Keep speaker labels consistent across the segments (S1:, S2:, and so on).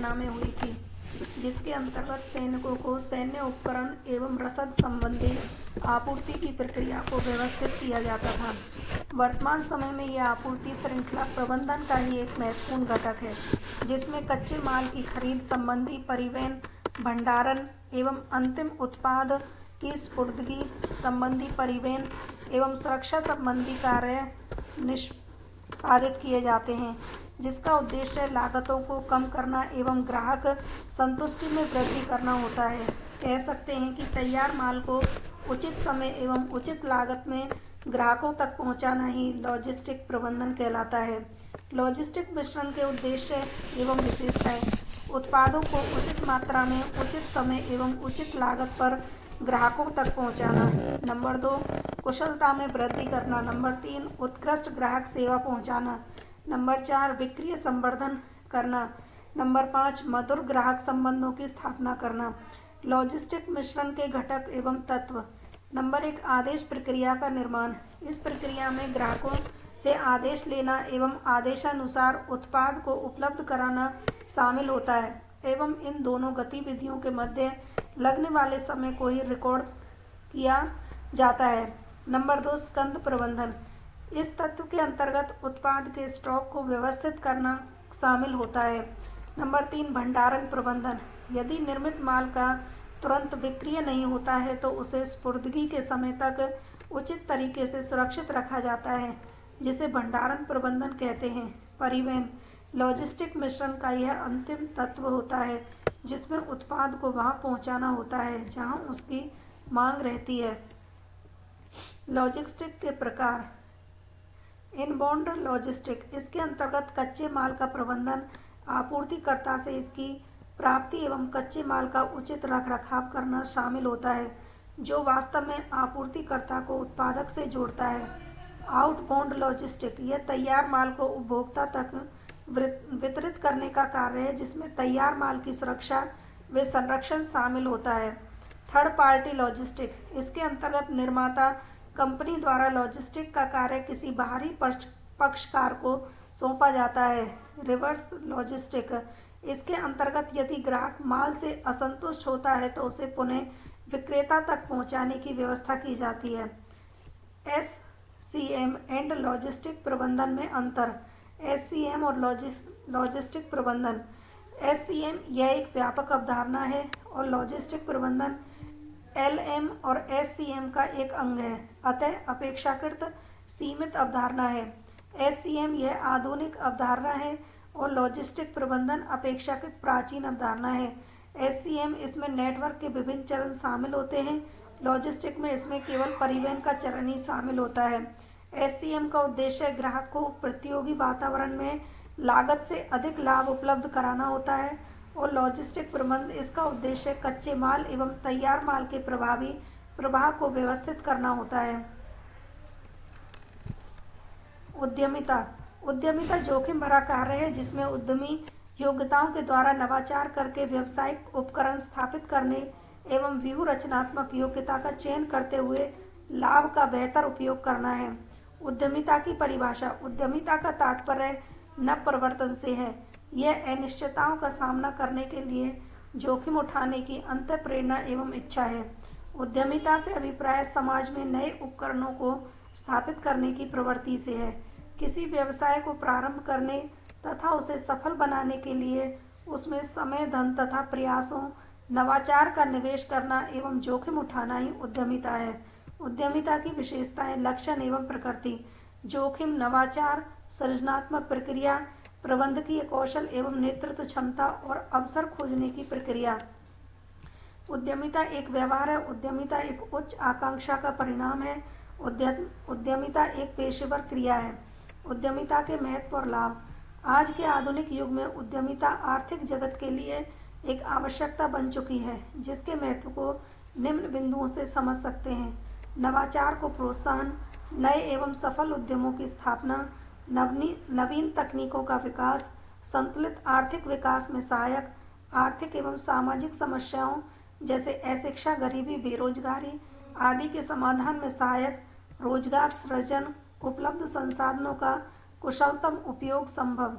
S1: China में हुई थी, जिसके अंतर्गत सैनिकों को सैन्य उपकरण एवं रसद संबंधी आपूर्ति की प्रक्रिया को व्यवस्थित किया जाता था। वर्तमान समय में यह आपूर्ति श्रृंखला प्रबंधन का ही एक महत्वपूर्ण घटक है, जिसमें कच्चे माल की खरीद संबंधी परिवहन, भंडारण एवं अंतिम उत्पाद की स्पुर्दगी संबंधी परिवहन एवं सुरक्षा संबंधी कार्य निष्पादित किए जाते हैं, जिसका उद्देश्य लागतों को कम करना एवं ग्राहक संतुष्टि में वृद्धि करना होता है। कह सकते हैं कि तैयार माल को उचित समय एवं उचित लागत में ग्राहकों तक पहुंचाना ही लॉजिस्टिक प्रबंधन कहलाता है। लॉजिस्टिक मिश्रण के उद्देश्य एवं विशेषताएं: उत्पादों को उचित मात्रा में उचित समय एवं उचित लागत पर ग्राहकों तक पहुंचाना। नंबर 2, कुशलता में वृद्धि करना। नंबर 3, उत्कृष्ट ग्राहक सेवा पहुंचाना। नंबर 4, विक्रय संवर्धन करना। नंबर 5, मधुर ग्राहक संबंधों की स्थापना करना। लॉजिस्टिक मिश्रण के घटक एवं तत्व। नंबर 1, आदेश प्रक्रिया का निर्माण। इस प्रक्रिया में ग्राहकों से आदेश लेना एवं आदेशानुसार उत्पाद को उपलब्ध कराना शामिल होता है एवं इन दोनों गतिविधियों के मध्य लगने वाले समय को ही रिकॉर्ड किया जाता है। नंबर 2, स्कंध प्रबंधन। इस तत्व के अंतर्गत उत्पाद के स्टॉक को व्यवस्थित करना शामिल होता है। नंबर 3, भंडारण प्रबंधन। यदि निर्मित माल का तुरंत विक्रय नहीं होता है तो उसे स्पुर्दगी के समय तक उचित तरीके से सुरक्षित रखा जाता है, जिसे भंडारण प्रबंधन कहते हैं। परिवहन। लॉजिस्टिक मिश्रण का यह अंतिम तत्व होता है जिसमें उत्पाद को वहां पहुंचाना होता है जहां उसकी मांग रहती है। लॉजिस्टिक के प्रकार। Inbound logistic. इसके अंतर्गत कच्चे माल का प्रबंधन, आपूर्तिकर्ता से इसकी प्राप्ति एवं कच्चे माल का उचित रखरखाव करना शामिल होता है, जो वास्तव में आपूर्तिकर्ता को उत्पादक से जोड़ता है। Outbound logistic. यह तैयार माल को उपभोक्ता तक वितरित करने का कार्य है, जिसमें तैयार माल की सुरक्षा व संरक्षण शामिल होता है। Third party logistic. इसके अंतर्गत निर्माता कंपनी द्वारा लॉजिस्टिक का कार्य किसी बाहरी पक्षकार को सौंपा जाता है। Reverse logistic. इसके अंतर्गत यदि ग्राहक माल से असंतुष्ट होता है तो उसे पुनः विक्रेता तक पहुंचाने की व्यवस्था की जाती है। SCM एंड लॉजिस्टिक प्रबंधन में अंतर। SCM और लॉजिस्टिक प्रबंधन। SCM यह एक व्यापक अवधारणा है और लॉजिस्टिक प्रबंधन LM और SCM का एक अंग है, अतः अपेक्षाकृत सीमित अवधारणा है। SCM यह आधुनिक अवधारणा है और लॉजिस्टिक प्रबंधन अपेक्षाकृत प्राचीन अवधारणा है। SCM इसमें नेटवर्क के विभिन्न चरण शामिल होते हैं, लॉजिस्टिक में इसमें केवल परिवहन का चरण ही शामिल होता है। SCM का उद्देश्य ग्राहक को प्रतियोगी वातावरण में लागत से अधिक लाभ उपलब्ध कराना होता है और लॉजिस्टिक प्रबंधन इसका उद्देश्य कच्चे माल एवं तैयार माल के प्रभावी प्रवाह को व्यवस्थित करना होता है। उद्यमिता। उद्यमिता जोखिम भरा कार्य है जिसमें उद्यमी योग्यताओं के द्वारा नवाचार करके व्यावसायिक उपकरण स्थापित करने एवं व्यूह रचनात्मक योग्यता का चयन करते हुए लाभ का बेहतर उपयोग करना है। उद्यमिता की परिभाषा। उद्यमिता का तात्पर्य नव परिवर्तन से है। यह अनिश्चितताओं का सामना करने के लिए जोखिम उठाने की अंतःप्रेरणा एवं इच्छा है। उद्यमिता से अभिप्राय समाज में नए उपकरणों को स्थापित करने की प्रवृत्ति से है। किसी व्यवसाय को प्रारंभ करने तथा उसे सफल बनाने के लिए उसमें समय, धन तथा प्रयासों, नवाचार का निवेश करना एवं जोखिम उठाना ही उद्यमिता है। उद्यमिता की विशेषताएं, लक्षण एवं प्रकृति। जोखिम, नवाचार, सृजनात्मक प्रक्रिया, प्रबंधकीय कौशल एवं नेतृत्व क्षमता और अवसर खोजने की प्रक्रिया। उद्यमिता एक व्यवहार है। उद्यमिता एक उच्च आकांक्षा का परिणाम है। उद्यमिता एक पेशेवर क्रिया है। उद्यमिता के महत्व और लाभ। आज के आधुनिक युग में उद्यमिता आर्थिक जगत के लिए एक आवश्यकता बन चुकी है, जिसके महत्व को निम्न बिंदुओं से समझ सकते हैं। नवाचार को प्रोत्साहन, नए एवं सफल उद्यमों की स्थापना, नवीन तकनीकों का विकास, संतुलित आर्थिक विकास में सहायक, आर्थिक एवं सामाजिक समस्याओं जैसे अशिक्षा, गरीबी, बेरोजगारी आदि के समाधान में सहायक, रोजगार सृजन, उपलब्ध संसाधनों का कुशलतम उपयोग संभव।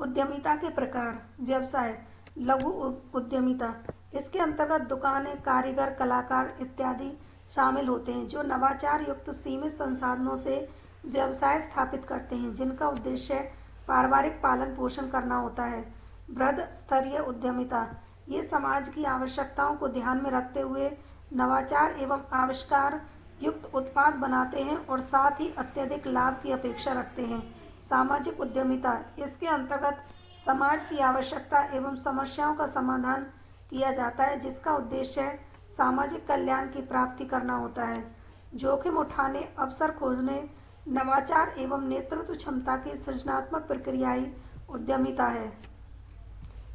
S1: उद्यमिता के प्रकार। व्यवसाय लघु उद्यमिता, इसके अंतर्गत दुकानें, कारीगर, कलाकार इत्यादि शामिल होते हैं जो नवाचार युक्त सीमित संसाधनों से व्यवसाय स्थापित करते हैं जिनका उद्देश्य पारिवारिक पालन पोषण करना होता है। बृहद स्तरीय उद्यमिता, ये समाज की आवश्यकताओं को ध्यान में रखते हुए नवाचार एवं आविष्कार युक्त उत्पाद बनाते हैं और साथ ही अत्यधिक लाभ की अपेक्षा रखते हैं। सामाजिक उद्यमिता, इसके अंतर्गत समाज की आवश्यकता एवं समस्याओं का समाधान किया जाता है जिसका उद्देश्य सामाजिक कल्याण की प्राप्ति करना होता है। जोखिम उठाने, अवसर खोजने, नवाचार एवं नेतृत्व क्षमता की सृजनात्मक प्रक्रियाई उद्यमिता है।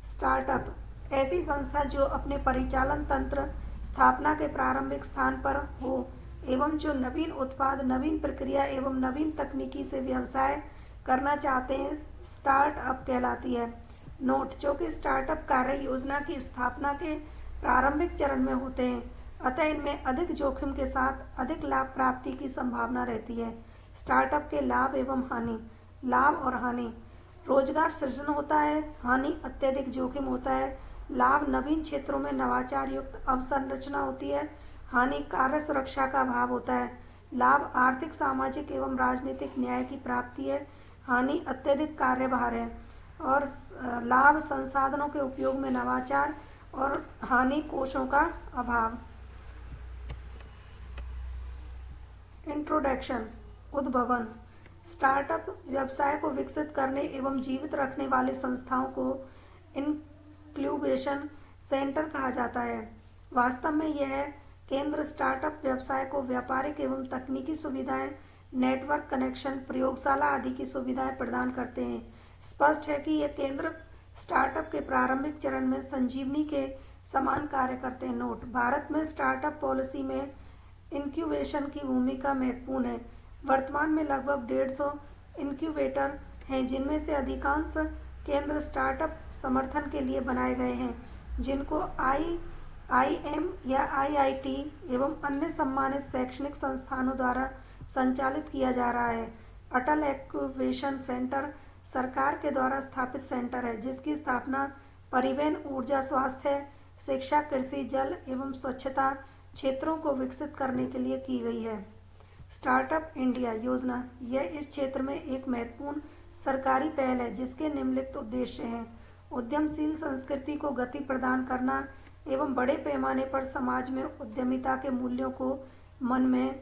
S1: स्टार्टअप, ऐसी संस्था जो अपने परिचालन तंत्र स्थापना के प्रारंभिक स्थान पर हो एवं जो नवीन उत्पाद, नवीन प्रक्रिया एवं नवीन तकनीकी से व्यवसाय करना चाहते हैं, स्टार्टअप कहलाती है। नोट, जो कि स्टार्टअप कार्य योजना की स्थापना के प्रारंभिक चरण में होते हैं, अतः इनमें अधिक जोखिम के साथ अधिक लाभ प्राप्ति की संभावना रहती है। स्टार्टअप के लाभ एवं हानि। लाभ और हानि, रोजगार सृजन होता है, हानि अत्यधिक जोखिम होता है। लाभ, नवीन क्षेत्रों में नवाचार युक्त अवसंरचना होती है। हानि, कार्य सुरक्षा का अभाव होता है। लाभ, आर्थिक, सामाजिक एवं राजनीतिक न्याय की प्राप्ति है। हानि, अत्यधिक कार्यभार है। और लाभ, संसाधनों के उपयोग में नवाचार और हानि, कोषों का अभाव। इंट्रोडक्शन, उद्भवन। स्टार्टअप व्यवसाय को विकसित करने एवं जीवित रखने वाले संस्थाओं को इंक्यूबेशन सेंटर कहा जाता है। वास्तव में यह केंद्र स्टार्टअप व्यवसाय को व्यापारिक एवं तकनीकी सुविधाएं, नेटवर्क कनेक्शन, प्रयोगशाला आदि की सुविधाएं प्रदान करते हैं। स्पष्ट है कि यह केंद्र स्टार्टअप के प्रारंभिक चरण में संजीवनी के समान कार्य करते हैं। नोट, भारत में स्टार्टअप पॉलिसी में इंक्यूबेशन की भूमिका महत्वपूर्ण है। वर्तमान में लगभग 150 इंक्यूबेटर हैं जिनमें से अधिकांश केंद्र स्टार्टअप समर्थन के लिए बनाए गए हैं जिनको IIM या IIT एवं अन्य सम्मानित शैक्षणिक संस्थानों द्वारा संचालित किया जा रहा है। अटल इंक्यूबेशन सेंटर सरकार के द्वारा स्थापित सेंटर है जिसकी स्थापना परिवहन, ऊर्जा, स्वास्थ्य, शिक्षा, कृषि, जल एवं स्वच्छता क्षेत्रों को विकसित करने के लिए की गई है। स्टार्टअप इंडिया योजना, यह इस क्षेत्र में एक महत्वपूर्ण सरकारी पहल है जिसके निम्नलिखित उद्देश्य हैं। उद्यमशील संस्कृति को गति प्रदान करना एवं बड़े पैमाने पर समाज में उद्यमिता के मूल्यों को मन में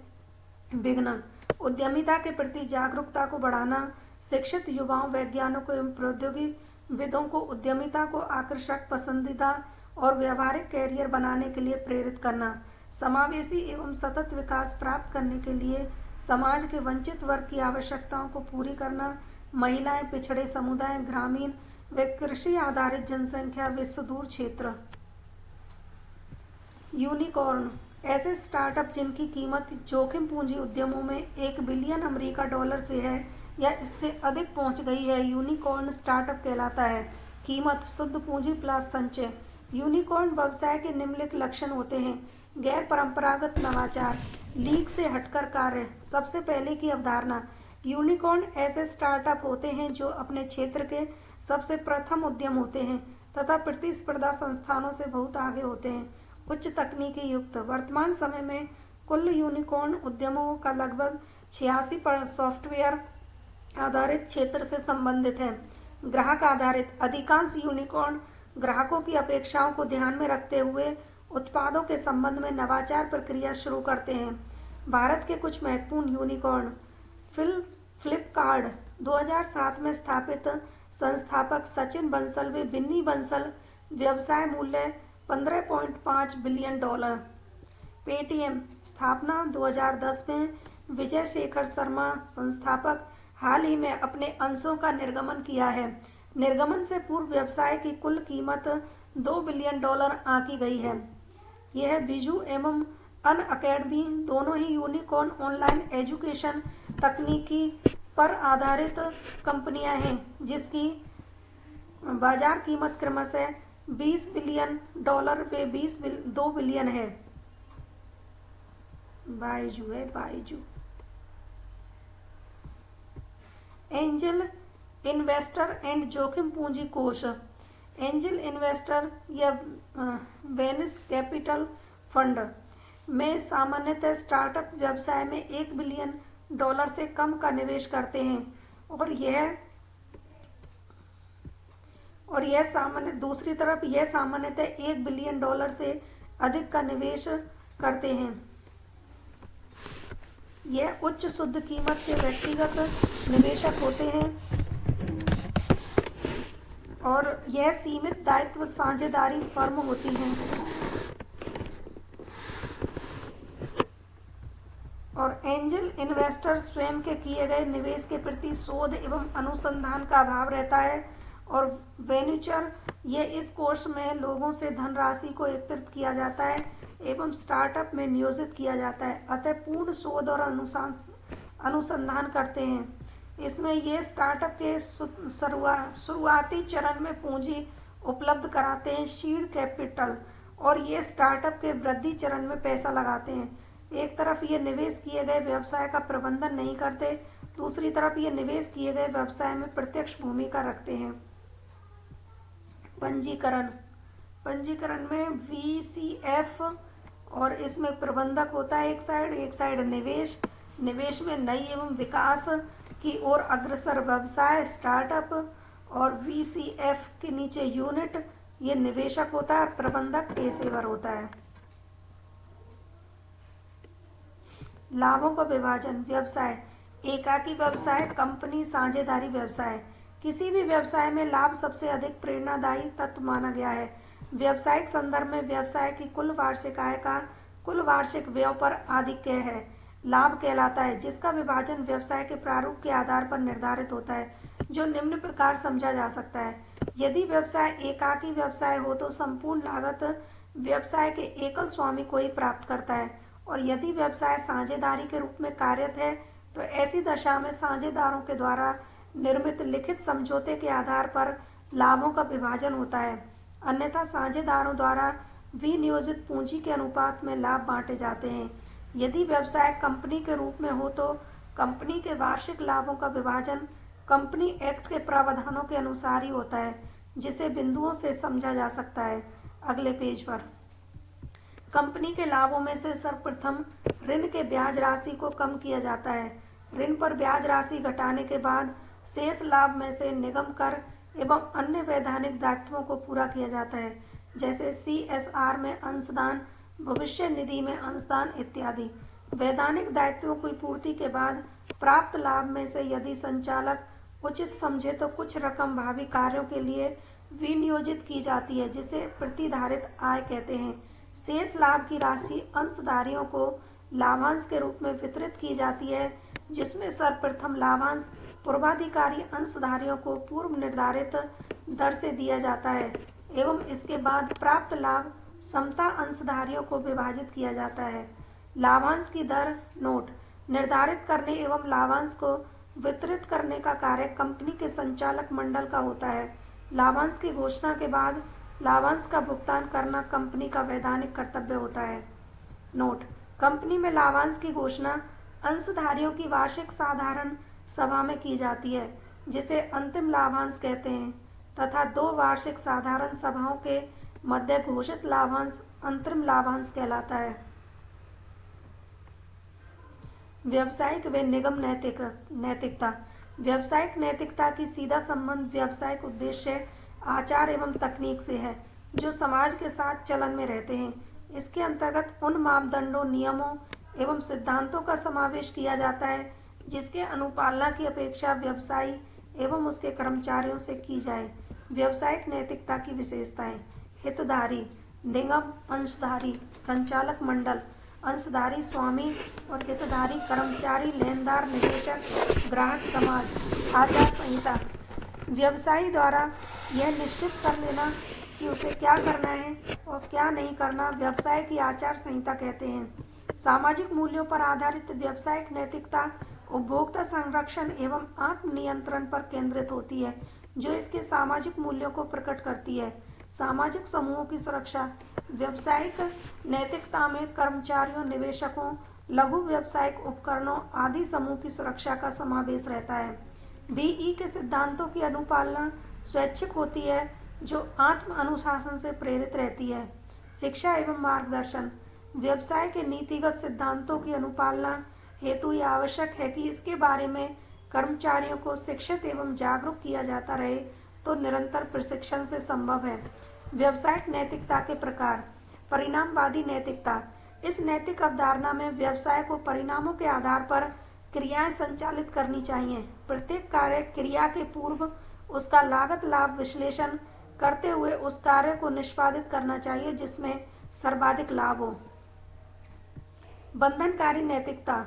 S1: बिगना, उद्यमिता के प्रति जागरूकता को बढ़ाना, शिक्षित युवाओं, वैज्ञानिकों एवं प्रौद्योगिकीविदों को उद्यमिता को आकर्षक, पसंदीदा और व्यावहारिक कैरियर बनाने के लिए प्रेरित करना, समावेशी एवं सतत विकास प्राप्त करने के लिए समाज के वंचित वर्ग की आवश्यकताओं को पूरी करना, महिलाएं, पिछड़े समुदाय, ग्रामीण व कृषि आधारित जनसंख्या व सुदूर क्षेत्र। यूनिकॉर्न, ऐसे स्टार्टअप जिनकी कीमत जोखिम पूंजी उद्यमों में $1 बिलियन अमेरिका डॉलर से है या इससे अधिक पहुंच गई है, यूनिकॉर्न स्टार्टअप कहलाता है। कीमत, शुद्ध पूंजी प्लस संचय। यूनिकॉर्न व्यवसाय के निम्नलिखित लक्षण होते हैं। गैर परंपरागत नवाचार, लीक से हटकर कार्य। सबसे पहले की अवधारणा, यूनिकॉर्न ऐसे स्टार्टअप होते हैं जो अपने क्षेत्र के सबसे प्रथम उद्यम होते हैं तथा प्रतिस्पर्धा संस्थानों से बहुत आगे होते हैं। उच्च तकनीकी युक्त, वर्तमान समय में कुल यूनिकॉर्न उद्यमों का लगभग 86% सॉफ्टवेयर आधारित क्षेत्र से संबंधित है। ग्राहक आधारित, अधिकांश यूनिकॉर्न ग्राहकों की अपेक्षाओं को ध्यान में रखते हुए उत्पादों के संबंध में नवाचार प्रक्रिया शुरू करते हैं। भारत के कुछ महत्वपूर्ण यूनिकॉर्न, फ्लिपकार्ट 2007 में स्थापित, संस्थापक सचिन बंसल व बिन्नी बंसल, व्यवसाय मूल्य $15.5 बिलियन। पेटीएम, स्थापना 2010 में, विजय शेखर शर्मा, संस्थापक, हाल ही में अपने अंशों का निर्गमन किया है। निर्गमन से पूर्व व्यवसाय की कुल कीमत $2 बिलियन आंकी गई है। यह बिजू एवं अनअकैडमी दोनों ही यूनिकॉर्न ऑनलाइन एजुकेशन तकनीकी पर आधारित कंपनियां हैं जिसकी बाजार कीमत क्रमशः $20 बिलियन व 2 बिलियन है। बायजू। एंजल इन्वेस्टर एंड जोखिम पूंजी कोष, एंजल इन्वेस्टर या वेनिस कैपिटल फंड में सामान्यतः स्टार्टअप व्यवसाय में $1 बिलियन से कम का निवेश करते हैं और दूसरी तरफ यह सामान्यतः $1 बिलियन से अधिक का निवेश करते हैं। यह उच्च शुद्ध कीमत के व्यक्तिगत निवेशक होते हैं और यह सीमित दायित्व साझेदारी फर्म होती हैं और एंजल इन्वेस्टर स्वयं के किए गए निवेश के प्रति शोध एवं अनुसंधान का अभाव रहता है और वेन्चर ये इस कोष में लोगों से धनराशि को एकत्रित किया जाता है एवं स्टार्टअप में नियोजित किया जाता है, अतः पूर्ण शोध और अनुसंधान करते हैं। इसमें ये स्टार्टअप के शुरुआती चरण में पूंजी उपलब्ध कराते हैं, सीड कैपिटल, और ये स्टार्टअप के वृद्धि चरण में पैसा लगाते हैं। एक तरफ ये निवेश किए गए व्यवसाय का प्रबंधन नहीं करते, दूसरी तरफ ये निवेश किए गए व्यवसाय में प्रत्यक्ष भूमिका रखते हैं। पंजीकरण में VCF और इसमें प्रबंधक होता है एक साइड निवेश में नई एवं विकास की ओर अग्रसर व्यवसाय स्टार्टअप, और VCF के नीचे यूनिट ये निवेशक होता है, प्रबंधक पेशेवर होता है। लाभों का विभाजन, व्यवसाय, एकाकी व्यवसाय, कंपनी, साझेदारी व्यवसाय। किसी भी व्यवसाय में लाभ सबसे अधिक प्रेरणादायी तत्व माना गया है। व्यावसायिक संदर्भ में व्यवसाय की कुल वार्षिक आय का कुल वार्षिक व्यय पर आधिक्य है लाभ कहलाता है, जिसका विभाजन व्यवसाय के प्रारूप के आधार पर निर्धारित होता है, जो निम्न प्रकार समझा जा सकता है। यदि व्यवसाय एकाकी व्यवसाय हो तो संपूर्ण लागत व्यवसाय के एकल स्वामी को ही प्राप्त करता है, और यदि व्यवसाय साझेदारी के रूप में कार्यरत है तो ऐसी दशा में साझेदारों के द्वारा निर्मित लिखित समझौते के आधार पर लाभों का विभाजन होता है, अन्यथा साझेदारों द्वारा विनियोजित पूंजी के अनुपात में लाभ बांटे जाते हैं। यदि व्यवसाय कंपनी के रूप में हो तो कंपनी के वार्षिक लाभों का विभाजन कंपनी एक्ट के प्रावधानों के अनुसार ही होता है, जिसे बिंदुओं से समझा जा सकता है। अगले पेज पर कंपनी के लाभों में से सर्वप्रथम ऋण के ब्याज राशि को कम किया जाता है। ऋण पर ब्याज राशि घटाने के बाद शेष लाभ में से निगम कर एवं अन्य वैधानिक दायित्वों को पूरा किया जाता है, जैसे CSR में अंशदान, भविष्य निधि में अंशदान इत्यादि। वैधानिक दायित्वों की पूर्ति के बाद प्राप्त लाभ में से यदि संचालक उचित समझे तो कुछ रकम भावी कार्यों के लिए विनियोजित की जाती है, जिसे प्रतिधारित आय कहते हैं। शेष लाभ की राशि अंशधारियों को लाभांश के रूप में वितरित की जाती है, जिसमें सर्वप्रथम लाभांश पूर्वाधिकारी अंशधारियों को पूर्व निर्धारित दर से दिया जाता है एवं इसके बाद प्राप्त लाभ समता अंशधारियों को विभाजित किया जाता है। लाभांश की दर नोट निर्धारित करने एवं लाभांश को वितरित करने का कार्य कंपनी के संचालक मंडल का होता है। लाभांश की घोषणा के बाद लाभांश का भुगतान करना कंपनी का वैधानिक कर्तव्य होता है। नोट कंपनी में लाभांश की घोषणा अंशधारियों की वार्षिक साधारण सभा में की जाती है, जिसे अंतिम लाभांश कहते हैं, तथा 2 वार्षिक साधारण सभाओं के मध्य घोषित लाभांश अंतरिम लाभांश कहलाता है। व्यावसायिक व निगम नैतिकता। व्यावसायिक नैतिकता की सीधा संबंध व्यावसायिक उद्देश्य, आचार एवं तकनीक से है, जो समाज के साथ चलन में रहते हैं। इसके अंतर्गत उन मापदंडों, नियमों एवं सिद्धांतों का समावेश किया जाता है जिसके अनुपालना की अपेक्षा व्यवसायी एवं उसके कर्मचारियों से की जाए। व्यावसायिक नैतिकता की विशेषताएं: हितधारी, निगम, अंशधारी, संचालक मंडल, अंशधारी स्वामी और हितधारी कर्मचारी, लेनदार, निवेशक, ग्राहक समाज। आचार संहिता व्यवसायी द्वारा यह निश्चित कर लेना कि उसे क्या करना है और क्या नहीं करना व्यवसाय की आचार संहिता कहते हैं। सामाजिक मूल्यों पर आधारित व्यावसायिक नैतिकता उपभोक्ता संरक्षण एवं आत्मनियंत्रण पर केंद्रित होती है, जो इसके सामाजिक मूल्यों को प्रकट करती है। सामाजिक समूहों की सुरक्षा व्यावसायिक नैतिकता में कर्मचारियों, निवेशकों, लघु व्यावसायिक उपकरणों आदि समूह की सुरक्षा का समावेश रहता है। बीई के सिद्धांतों की अनुपालना स्वैच्छिक होती है जो आत्म अनुशासन से प्रेरित रहती है। शिक्षा एवं मार्गदर्शन। व्यवसाय के नीतिगत सिद्धांतों की अनुपालना हेतु यह आवश्यक है कि इसके बारे में कर्मचारियों को शिक्षित एवं जागरूक किया जाता रहे, तो निरंतर प्रशिक्षण से संभव है। व्यवसायिक नैतिकता के प्रकार। परिणामवादी नैतिकता। इस नैतिक अवधारणा में व्यवसाय को परिणामों के आधार पर क्रियाएं संचालित करनी चाहिए। प्रत्येक कार्य क्रिया के पूर्व उसका लागत लाभ विश्लेषण करते हुए उस कार्य को निष्पादित करना चाहिए जिसमें सर्वाधिक लाभ हो। बंधनकारी नैतिकता।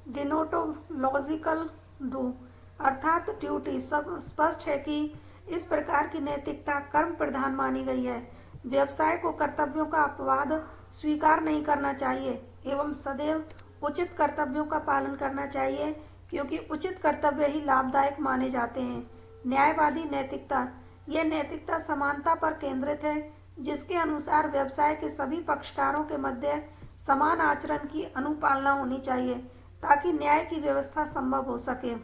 S1: डिनोटोलॉजिकल डू अर्थात ड्यूटी। सब स्पष्ट है कि इस प्रकार की नैतिकता कर्म प्रधान मानी गई है। व्यवसाय को कर्तव्यों का अपवाद स्वीकार नहीं करना चाहिए एवं सदैव उचित कर्तव्यों का पालन करना चाहिए, क्योंकि उचित कर्तव्य ही लाभदायक माने जाते हैं। न्यायवादी नैतिकता। यह नैतिकता समानता पर केंद्रित है, जिसके अनुसार व्यवसाय के सभी पक्षकारों के मध्य समान आचरण की अनुपालना होनी चाहिए ताकि न्याय की व्यवस्था संभव हो सके।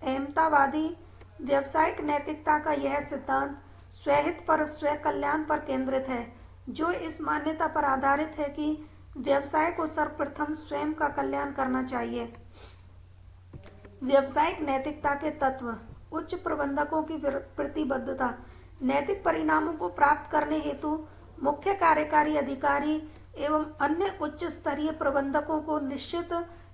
S1: अहमतावादी। व्यावसायिक नैतिकता का यह सिद्धांत स्वहित पर स्व कल्याण पर केंद्रित है, जो इस मान्यता पर आधारित है कि व्यवसाय को सर्वप्रथम स्वयं का कल्याण करना चाहिए। व्यावसायिक नैतिकता के तत्व। उच्च प्रबंधकों की प्रतिबद्धता। नैतिक परिणामों को प्राप्त करने हेतु मुख्य कार्यकारी अधिकारी एवं अन्य उच्च स्तरीय प्रबंधकों को निश्चित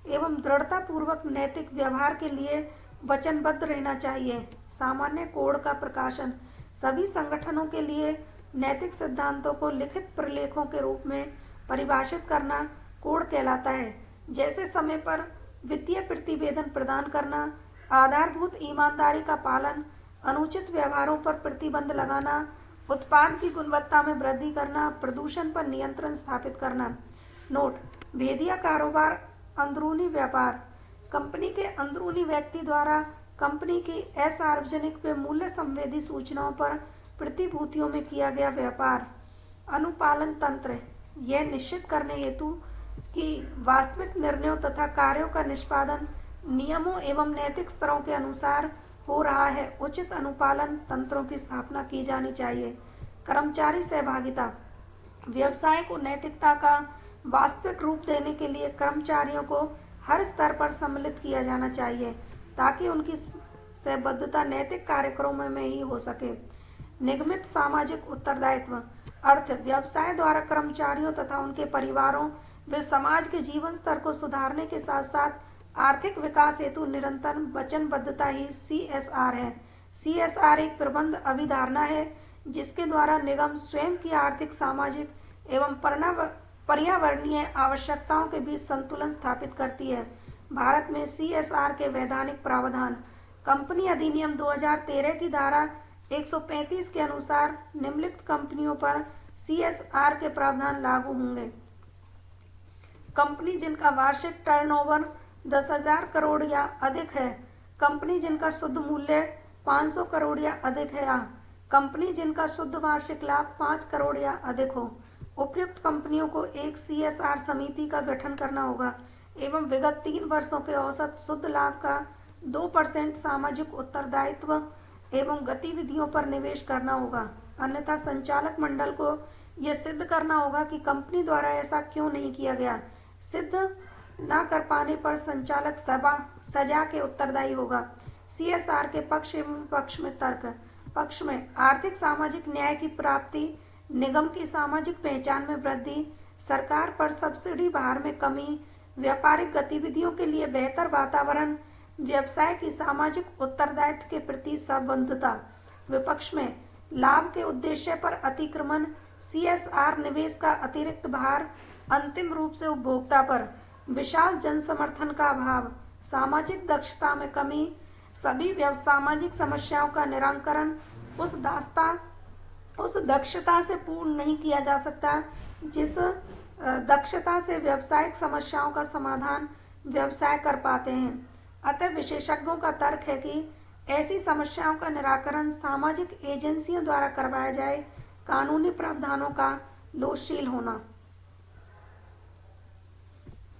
S1: एवं दृढ़ता पूर्वक नैतिक व्यवहार के लिए वचनबद्ध रहना चाहिए। सामान्य कोड का प्रकाशन। सभी संगठनों के लिए नैतिक सिद्धांतों को लिखित प्रलेखों के रूप में परिभाषित करना कोड कहलाता है, जैसे समय पर वित्तीय प्रतिवेदन प्रदान करना, आधारभूत ईमानदारी का पालन, अनुचित व्यवहारों पर प्रतिबंध लगाना, उत्पाद की गुणवत्ता में वृद्धि करना, प्रदूषण पर नियंत्रण स्थापित करना। नोट। भेदिया कारोबार, अंदरूनी व्यापार। कंपनी के अंदरूनी व्यक्ति द्वारा कंपनी की असार्वजनिक व मूल्य संवेदी सूचनाओं पर प्रतिभूतियों में किया गया व्यापार। अनुपालन तंत्र। यह निश्चित करने हेतु कि वास्तविक निर्णयों तथा कार्यों का निष्पादन नियमों एवं नैतिक स्तरों के अनुसार हो रहा है, उचित अनुपालन तंत्रों की स्थापना की जानी चाहिए। कर्मचारी सहभागिता। व्यवसाय को नैतिकता का वास्तविक रूप देने के लिए कर्मचारियों को हर स्तर पर सम्मिलित किया जाना चाहिए ताकि उनकी सहबद्धता नैतिक कार्यक्रमों में ही हो सके। निगमित सामाजिक उत्तरदायित्व। अर्थ। व्यवसाय द्वारा कर्मचारियों तथा उनके परिवारों व समाज के जीवन स्तर को सुधारने के साथ साथ आर्थिक विकास हेतु निरंतर वचनबद्धता ही CSR है। CSR एक प्रबंध अभिधारणा है जिसके द्वारा निगम स्वयं की आर्थिक, सामाजिक एवं पर्यावरणीय आवश्यकताओं के बीच संतुलन स्थापित करती है। भारत में CSR के वैधानिक प्रावधान। कंपनी अधिनियम 2013 की धारा 135 के अनुसार निम्नलिखित कंपनियों पर CSR के प्रावधान लागू होंगे। कंपनी जिनका वार्षिक टर्नओवर 10,000 करोड़ या अधिक है, कंपनी जिनका शुद्ध मूल्य 500 करोड़ या अधिक है, या कंपनी जिनका शुद्ध वार्षिक लाभ 5 करोड़ या अधिक हो। उपयुक्त कंपनियों को एक CSR समिति का गठन करना होगा एवं विगत 3 वर्षों के औसत शुद्ध लाभ का 2% सामाजिक उत्तरदायित्व एवं गतिविधियों पर निवेश करना होगा। अन्यथा संचालक मंडल को यह सिद्ध करना होगा कि कंपनी द्वारा ऐसा क्यों नहीं किया गया। सिद्ध न कर पाने पर संचालक सजा के उत्तरदायी होगा। CSR के पक्ष एवं विपक्ष में तर्क। पक्ष में आर्थिक सामाजिक न्याय की प्राप्ति, निगम की सामाजिक पहचान में वृद्धि, सरकार पर सब्सिडी भार में कमी, व्यापारिक गतिविधियों के लिए बेहतर वातावरण, व्यवसाय की सामाजिक उत्तरदायित्व के प्रति संबद्धता। विपक्ष में लाभ के उद्देश्य पर अतिक्रमण, CSR निवेश का अतिरिक्त भार, अंतिम रूप से उपभोक्ता पर विशाल जनसमर्थन का अभाव, सामाजिक दक्षता में कमी, सभी सामाजिक समस्याओं का निराकरण उस दक्षता से पूर्ण नहीं किया जा सकता जिस दक्षता से व्यावसायिक समस्याओं का समाधान व्यवसाय कर पाते हैं। अतः विशेषज्ञों का तर्क है कि ऐसी समस्याओं का निराकरण सामाजिक एजेंसियों द्वारा करवाया जाए। कानूनी प्रावधानों का दोषशील होना।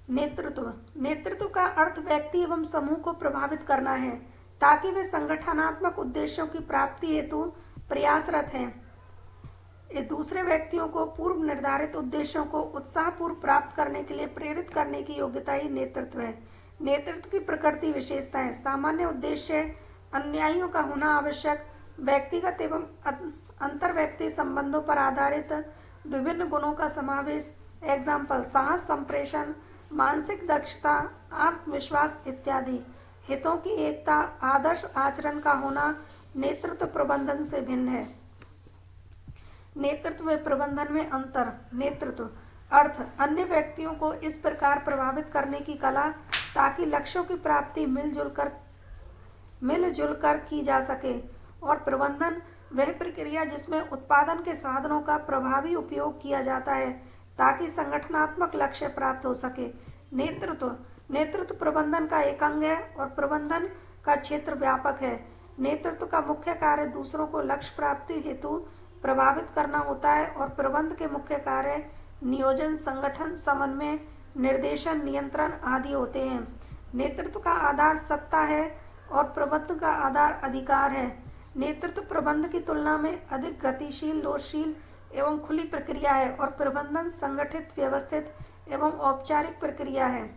S1: नेतृत्व नेतृत्व का अर्थ व्यक्ति एवं समूह को प्रभावित करना है ताकि वे संगठनात्मक उद्देश्यों की प्राप्ति हेतु प्रयासरत हैं। ये दूसरे व्यक्तियों को पूर्व निर्धारित उद्देश्यों को उत्साहपूर्व प्राप्त करने के लिए प्रेरित करने की योग्यता ही नेतृत्व है। नेतृत्व की प्रकृति विशेषताएं: सामान्य उद्देश्य, अनुयायियों का होना आवश्यक, व्यक्तिगत एवं अंतर व्यक्ति संबंधों पर आधारित विभिन्न गुणों का समावेश। एग्जाम्पल: साहस, संप्रेषण, मानसिक दक्षता, आत्मविश्वास इत्यादि। हितों की एकता, आदर्श आचरण का होना नेतृत्व प्रबंधन से भिन्न है। नेतृत्व व प्रबंधन में अंतर। नेतृत्व अर्थ अन्य व्यक्तियों को इस प्रकार प्रभावित करने की कला ताकि लक्ष्यों की प्राप्ति मिलजुल कर की जा सके, और प्रबंधन वह प्रक्रिया जिसमें उत्पादन के साधनों का प्रभावी उपयोग किया जाता है ताकि संगठनात्मक लक्ष्य प्राप्त हो सके। नेतृत्व प्रबंधन का एक अंग है और प्रबंधन का क्षेत्र व्यापक है। नेतृत्व का मुख्य कार्य दूसरों को लक्ष्य प्राप्ति हेतु प्रभावित करना होता है और प्रबंध के मुख्य कार्य नियोजन, संगठन, समन्वय, निर्देशन, नियंत्रण आदि होते हैं। नेतृत्व का आधार सत्ता है और प्रबंध का आधार अधिकार है। नेतृत्व प्रबंध की तुलना में अधिक गतिशील, लोचशील एवं खुली प्रक्रिया है और प्रबंधन संगठित, व्यवस्थित एवं औपचारिक प्रक्रिया है।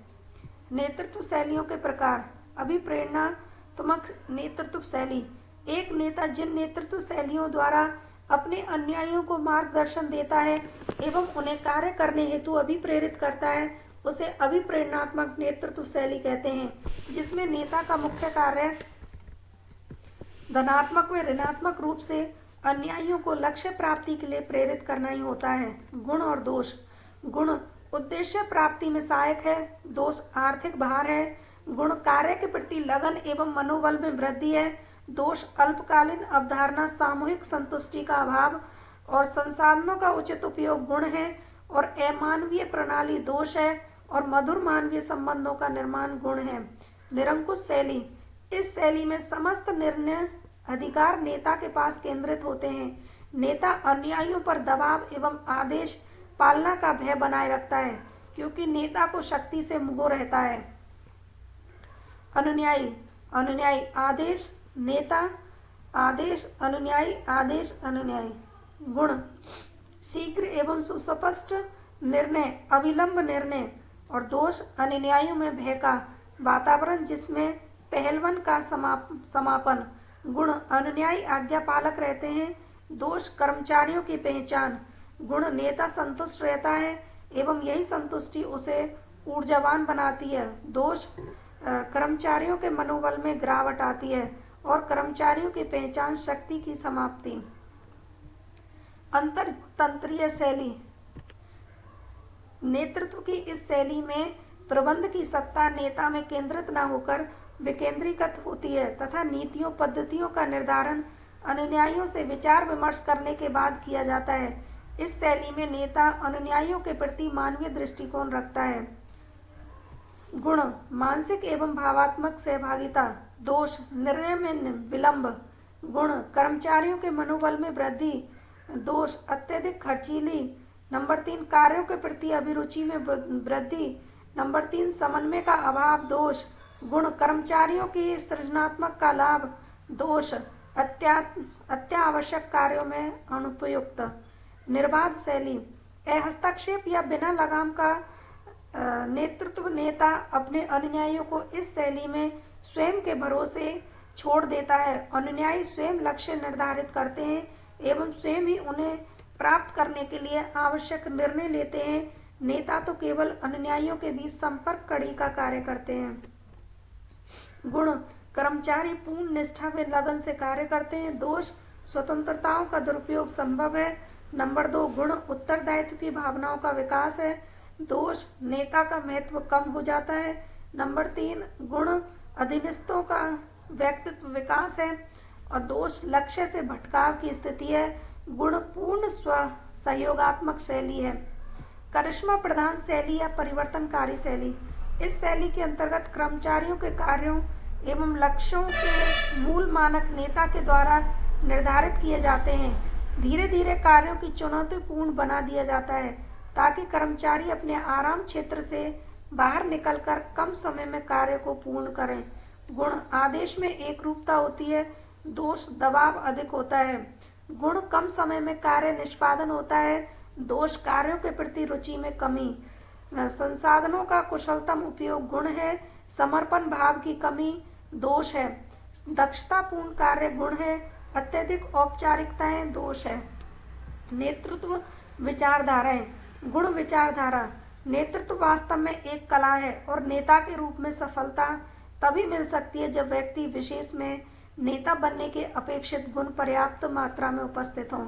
S1: नेतृत्व शैलियों के प्रकार। अभिप्रेरणात्मक नेतृत्व शैली: एक नेता जिन नेतृत्व शैलियों द्वारा अपने अनुयायियों को मार्गदर्शन देता है एवं उन्हें कार्य करने हेतु अभिप्रेरित करता है उसे अभिप्रेरणात्मक नेतृत्व शैली कहते हैं, जिसमें नेता का मुख्य कार्य धनात्मक व ऋणात्मक रूप से अनुयायियों को लक्ष्य प्राप्ति के लिए प्रेरित करना ही होता है। गुण और दोष। गुण उद्देश्य प्राप्ति में सहायक है, दोष आर्थिक भार है। गुण कार्य के प्रति लगन एवं मनोबल में वृद्धि है, दोष अल्पकालीन अवधारणा, सामूहिक संतुष्टि का अभाव और संसाधनों का उचित उपयोग गुण है, और अमानवीय प्रणाली दोष है, और मधुर मानवीय संबंधों का निर्माण गुण है। निरंकुश शैली: इस शैली में समस्त निर्णय अधिकार नेता के पास केंद्रित होते हैं। नेता अनुयायियों पर दबाव एवं आदेश पालना का भय बनाए रखता है क्योंकि नेता को शक्ति से मोह रहता है। अनुयायी आदेश, नेता आदेश, अनुयायी आदेश, अनुयायी। गुण शीघ्र एवं सुस्पष्ट निर्णय, अविलंब निर्णय, और दोष अनुयायियों में भय का वातावरण जिसमें पहलवन का समापन। गुण अनुयायी आज्ञा पालक रहते हैं, दोष कर्मचारियों की पहचान। गुण नेता संतुष्ट रहता है एवं यही संतुष्टि उसे ऊर्जावान बनाती है, दोष कर्मचारियों के मनोबल में गिरावट आती है और कर्मचारियों की पहचान शक्ति की समाप्ति। अंतरतंत्रीय शैली: नेतृत्व की इस शैली में प्रबंध की सत्ता नेता में केंद्रित न होकर विकेंद्रीकृत होती है तथा नीतियों पद्धतियों का निर्धारण अनुयायियों से विचार विमर्श करने के बाद किया जाता है। इस शैली में नेता अनुयायियों के प्रति मानवीय दृष्टिकोण रखता है। गुण मानसिक एवं भावात्मक सहभागिता, दोष निर्णय में विलंब। गुण कर्मचारियों के मनोबल में वृद्धि, दोष अत्यधिक खर्चीली। नंबर 3 कार्यों के प्रति अभिरुचि में वृद्धि। नंबर 3 समन्वय का अभाव, दोष। गुण कर्मचारियों की सृजनात्मक का लाभ, दोष अत्यावश्यक कार्यों में अनुपयुक्त। निर्बाध शैली: हस्तक्षेप या बिना लगाम का नेतृत्व नेता अपने अनुयायियों को इस शैली में स्वयं के भरोसे छोड़ देता है। अनुयायी स्वयं लक्ष्य निर्धारित करते हैं एवं स्वयं ही उन्हें प्राप्त करने के लिए आवश्यक निर्णय लेते हैं। नेता तो केवल अनुयायियों के बीच संपर्क कड़ी का कार्य करते हैं। गुण कर्मचारी पूर्ण निष्ठा व लगन से कार्य करते हैं, दोष स्वतंत्रताओं का दुरुपयोग संभव है। नंबर 2 गुण उत्तरदायित्व की भावनाओं का विकास है, दोष नेता का महत्व कम हो जाता है। नंबर 3 गुण अधीनस्थों का व्यक्तित्व विकास है और दोष लक्ष्य से भटकाव की स्थिति है। गुण पूर्ण स्व सहयोगात्मक शैली है। करिश्मा प्रधान शैली या परिवर्तनकारी शैली: इस शैली के अंतर्गत कर्मचारियों के कार्यों एवं लक्ष्यों के मूल मानक नेता के द्वारा निर्धारित किए जाते हैं। धीरे धीरे कार्यों की चुनौतीपूर्ण बना दिया जाता है ताकि कर्मचारी अपने आराम क्षेत्र से बाहर निकलकर कम समय में कार्य को पूर्ण करें। गुण आदेश में एक रूपता होती है, दोष दबाव अधिक होता है। गुण कम समय में कार्य निष्पादन होता है, दोष कार्यों के प्रति रुचि में कमी। संसाधनों का कुशलतम उपयोग गुण है, समर्पण भाव की कमी दोष है। दक्षतापूर्ण कार्य गुण है, अत्यधिक औपचारिकताएं दोष है। नेतृत्व विचारधाराएं। गुण विचारधारा। नेतृत्व वास्तव में एक कला है और नेता के रूप में सफलता तभी मिल सकती है जब व्यक्ति विशेष में नेता बनने के अपेक्षित गुण पर्याप्त मात्रा में उपस्थित हों।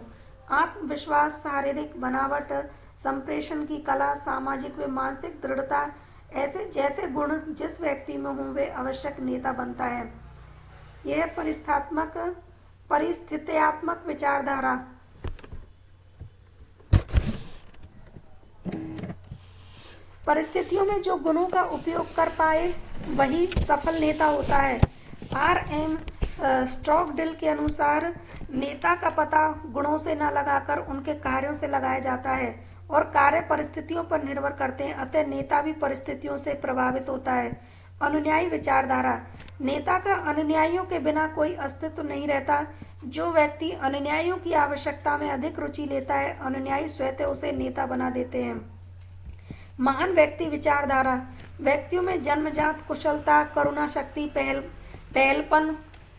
S1: आत्मविश्वास, शारीरिक बनावट, संप्रेषण की कला, सामाजिक व मानसिक दृढ़ता, ऐसे जैसे गुण जिस व्यक्ति में हों वे आवश्यक नेता बनता है। यह परिस्थित्यात्मक विचारधारा। परिस्थितियों में जो गुणों का उपयोग कर पाए वही सफल नेता होता है। R.M. स्टॉकडिल के अनुसार नेता का पता गुणों से न लगाकर उनके कार्यों से लगाया जाता है और कार्य परिस्थितियों पर निर्भर करते हैं, अतः नेता भी परिस्थितियों से प्रभावित होता है। अनुयायी विचारधारा। नेता का अनुयायियों के बिना कोई अस्तित्व नहीं रहता। जो व्यक्ति अनुयायियों की आवश्यकता में अधिक रुचि लेता है, अनुयायी स्वतः उसे नेता बना देते हैं। महान व्यक्ति विचारधारा। व्यक्तियों में जन्मजात कुशलता, करुणा शक्ति, पहलपन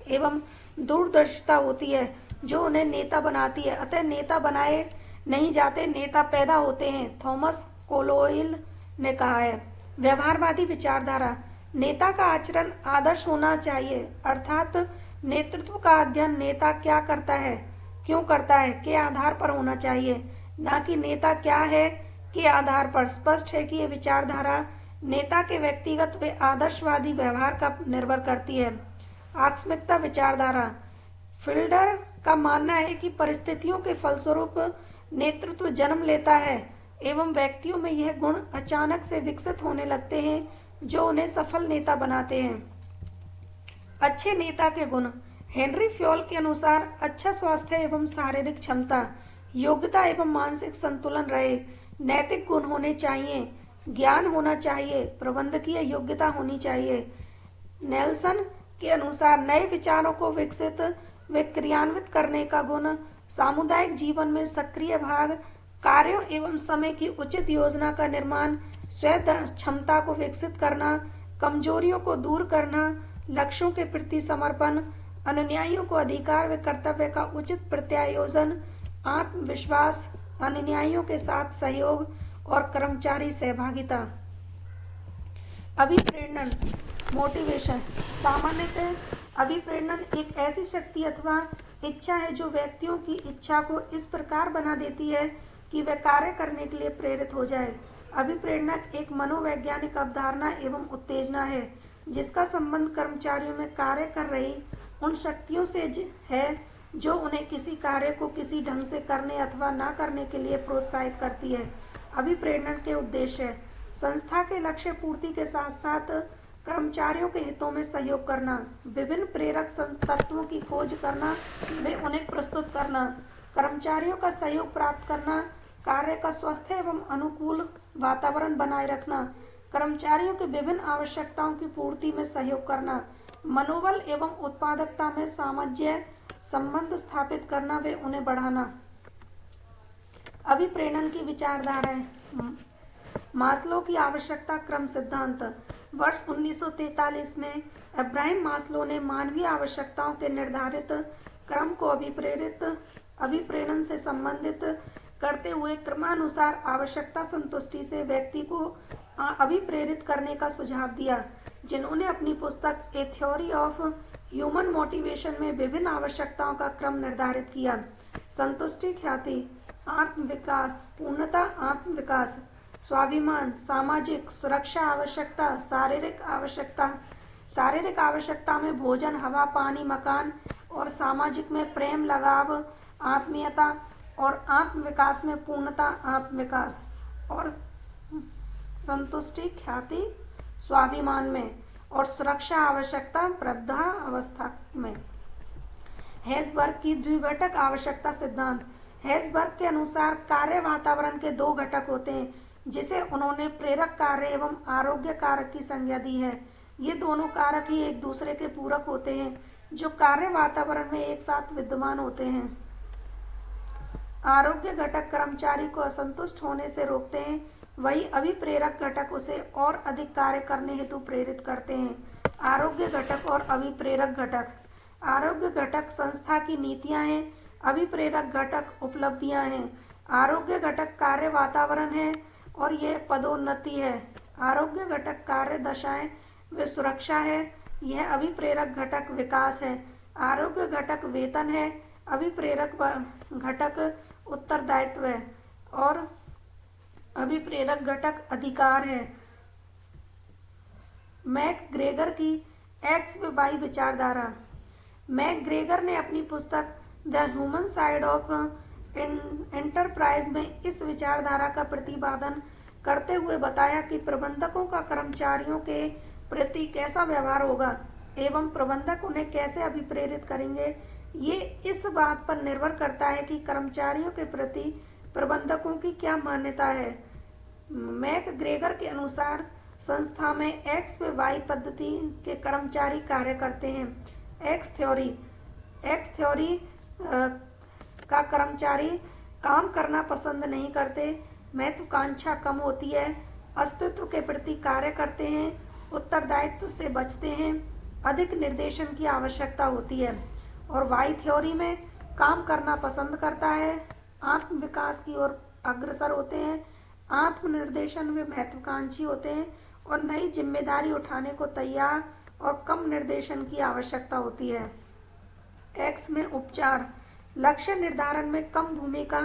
S1: एवं दूरदर्शिता होती है जो उन्हें नेता बनाती है, अतः नेता बनाए नहीं जाते, नेता पैदा होते हैं, थॉमस कोलोइल ने कहा है। व्यवहारवादी विचारधारा। नेता का आचरण आदर्श होना चाहिए, अर्थात नेतृत्व का अध्ययन नेता क्या करता है, क्यों करता है के आधार पर होना चाहिए, न कि नेता क्या है के आधार पर। स्पष्ट है कि यह विचारधारा नेता के व्यक्तिगत व आदर्शवादी व्यवहार का निर्भर करती है। आकस्मिकता विचारधारा। फिल्डर का मानना है कि परिस्थितियों के फलस्वरूप नेतृत्व जन्म लेता है एवं व्यक्तियों में यह गुण अचानक से विकसित होने लगते हैं जो उन्हें सफल नेता बनाते हैं। अच्छे नेता के गुण। हेनरी फ्योल के अनुसार अच्छा स्वास्थ्य एवं शारीरिक क्षमता, योग्यता एवं मानसिक संतुलन रहे, नैतिक गुण होने चाहिए, ज्ञान होना चाहिए, प्रबंधकीय योग्यता होनी चाहिए। नेल्सन के अनुसार नए विचारों को विकसित व क्रियान्वित करने का गुण, सामुदायिक जीवन में सक्रिय भाग, कार्यों एवं समय की उचित योजना का निर्माण, स्वयं क्षमता को विकसित करना, कमजोरियों को दूर करना, लक्ष्यों के प्रति समर्पण, अनुयायियों को अधिकार व कर्तव्य का उचित प्रत्यायोजन, आत्मविश्वास, अनुयायियों के साथ सहयोग और कर्मचारी सहभागिता। अभिप्रेरण मोटिवेशन। सामान्यतः अभिप्रेरण एक ऐसी शक्ति अथवा इच्छा है जो व्यक्तियों की इच्छा को इस प्रकार बना देती है कि वे कार्य करने के लिए प्रेरित हो जाए। अभिप्रेरणक एक मनोवैज्ञानिक अवधारणा एवं उत्तेजना है जिसका संबंध कर्मचारियों में कार्य कर रही उन शक्तियों से है जो उन्हें किसी कार्य को किसी ढंग से करने अथवा न करने के लिए प्रोत्साहित करती है। अभिप्रेरण के उद्देश्य। संस्था के लक्ष्य पूर्ति के साथ साथ कर्मचारियों के हितों में सहयोग करना, विभिन्न प्रेरक तत्वों की खोज करना व उन्हें प्रस्तुत करना, कर्मचारियों का सहयोग प्राप्त करना, कार्य का स्वस्थ एवं अनुकूल वातावरण बनाए रखना, कर्मचारियों की विभिन्न आवश्यकताओं की पूर्ति में सहयोग करना, मनोबल एवं उत्पादकता में सामंजस्य संबंध स्थापित करना व उन्हें बढ़ाना। अभिप्रेरण की विचारधाराएं। मास्लो की आवश्यकता क्रम सिद्धांत। वर्ष 1943 में अब्राहम मास्लो ने मानवीय आवश्यकताओं के निर्धारित क्रम को अभिप्रेरण से संबंधित करते हुए क्रमानुसार आवश्यकता संतुष्टि से व्यक्ति को अभिप्रेरित करने का सुझाव दिया। जिन्होंने अपनी पुस्तक ए थ्योरी ऑफ ह्यूमन मोटिवेशन में विभिन्न आवश्यकताओं का क्रम निर्धारित किया। संतुष्टि, ख्याति, आत्मविकास, पूर्णता, आत्मविकास, स्वाभिमान, सामाजिक सुरक्षा आवश्यकता, शारीरिक आवश्यकता में भोजन, हवा, पानी, मकान और सामाजिक में प्रेम, लगाव, आत्मीयता और आत्मविकास में पूर्णता, आत्मविकास और संतुष्टि, ख्याति, स्वाभिमान में और सुरक्षा आवश्यकता वृद्धावस्था में। हेज़बर्ग की द्विघटक आवश्यकता सिद्धांत। हेज़बर्ग के अनुसार कार्य वातावरण के दो घटक होते हैं, जिसे उन्होंने प्रेरक कार्य एवं आरोग्य कारक की संज्ञा दी है। ये दोनों कारक ही एक दूसरे के पूरक होते हैं, जो कार्य वातावरण में एक साथ विद्यमान होते हैं। आरोग्य घटक कर्मचारी को असंतुष्ट होने से रोकते हैं, वही अभिप्रेरक घटक उसे और अधिक कार्य करने हेतु प्रेरित करते हैं। आरोग्य घटक और अभिप्रेरक घटक। आरोग्य घटक संस्था की नीतियां हैं, अभिप्रेरक घटक उपलब्धियां हैं। आरोग्य घटक कार्य वातावरण है और यह पदोन्नति है। आरोग्य घटक कार्य दशाएं व सुरक्षा है, यह अभिप्रेरक घटक विकास है। आरोग्य घटक वेतन है, अभिप्रेरक घटक उत्तरदायित्व है और अभिप्रेरक घटक अधिकार है। मैकग्रेगर की एक्स व वाई विचारधारा। मैकग्रेगर ने अपनी पुस्तक the human side of enterprise में इस विचारधारा का प्रतिपादन करते हुए बताया कि प्रबंधकों का कर्मचारियों के प्रति कैसा व्यवहार होगा एवं प्रबंधक उन्हें कैसे अभिप्रेरित करेंगे, ये इस बात पर निर्भर करता है कि कर्मचारियों के प्रति प्रबंधकों की क्या मान्यता है। मैकग्रेगर के अनुसार संस्था में एक्स व वाई पद्धति के कर्मचारी कार्य करते हैं। एक्स थ्योरी का कर्मचारी काम करना पसंद नहीं करते, महत्वाकांक्षा कम होती है, अस्तित्व के प्रति कार्य करते हैं, उत्तरदायित्व से बचते हैं, अधिक निर्देशन की आवश्यकता होती है। और वाई थ्योरी में काम करना पसंद करता है, आत्म विकास की ओर अग्रसर होते हैं, आत्मनिर्देशन में महत्वाकांक्षी होते हैं और नई जिम्मेदारी उठाने को तैयार और कम निर्देशन की आवश्यकता होती है। एक्स में उपचार, लक्ष्य निर्धारण में कम भूमिका,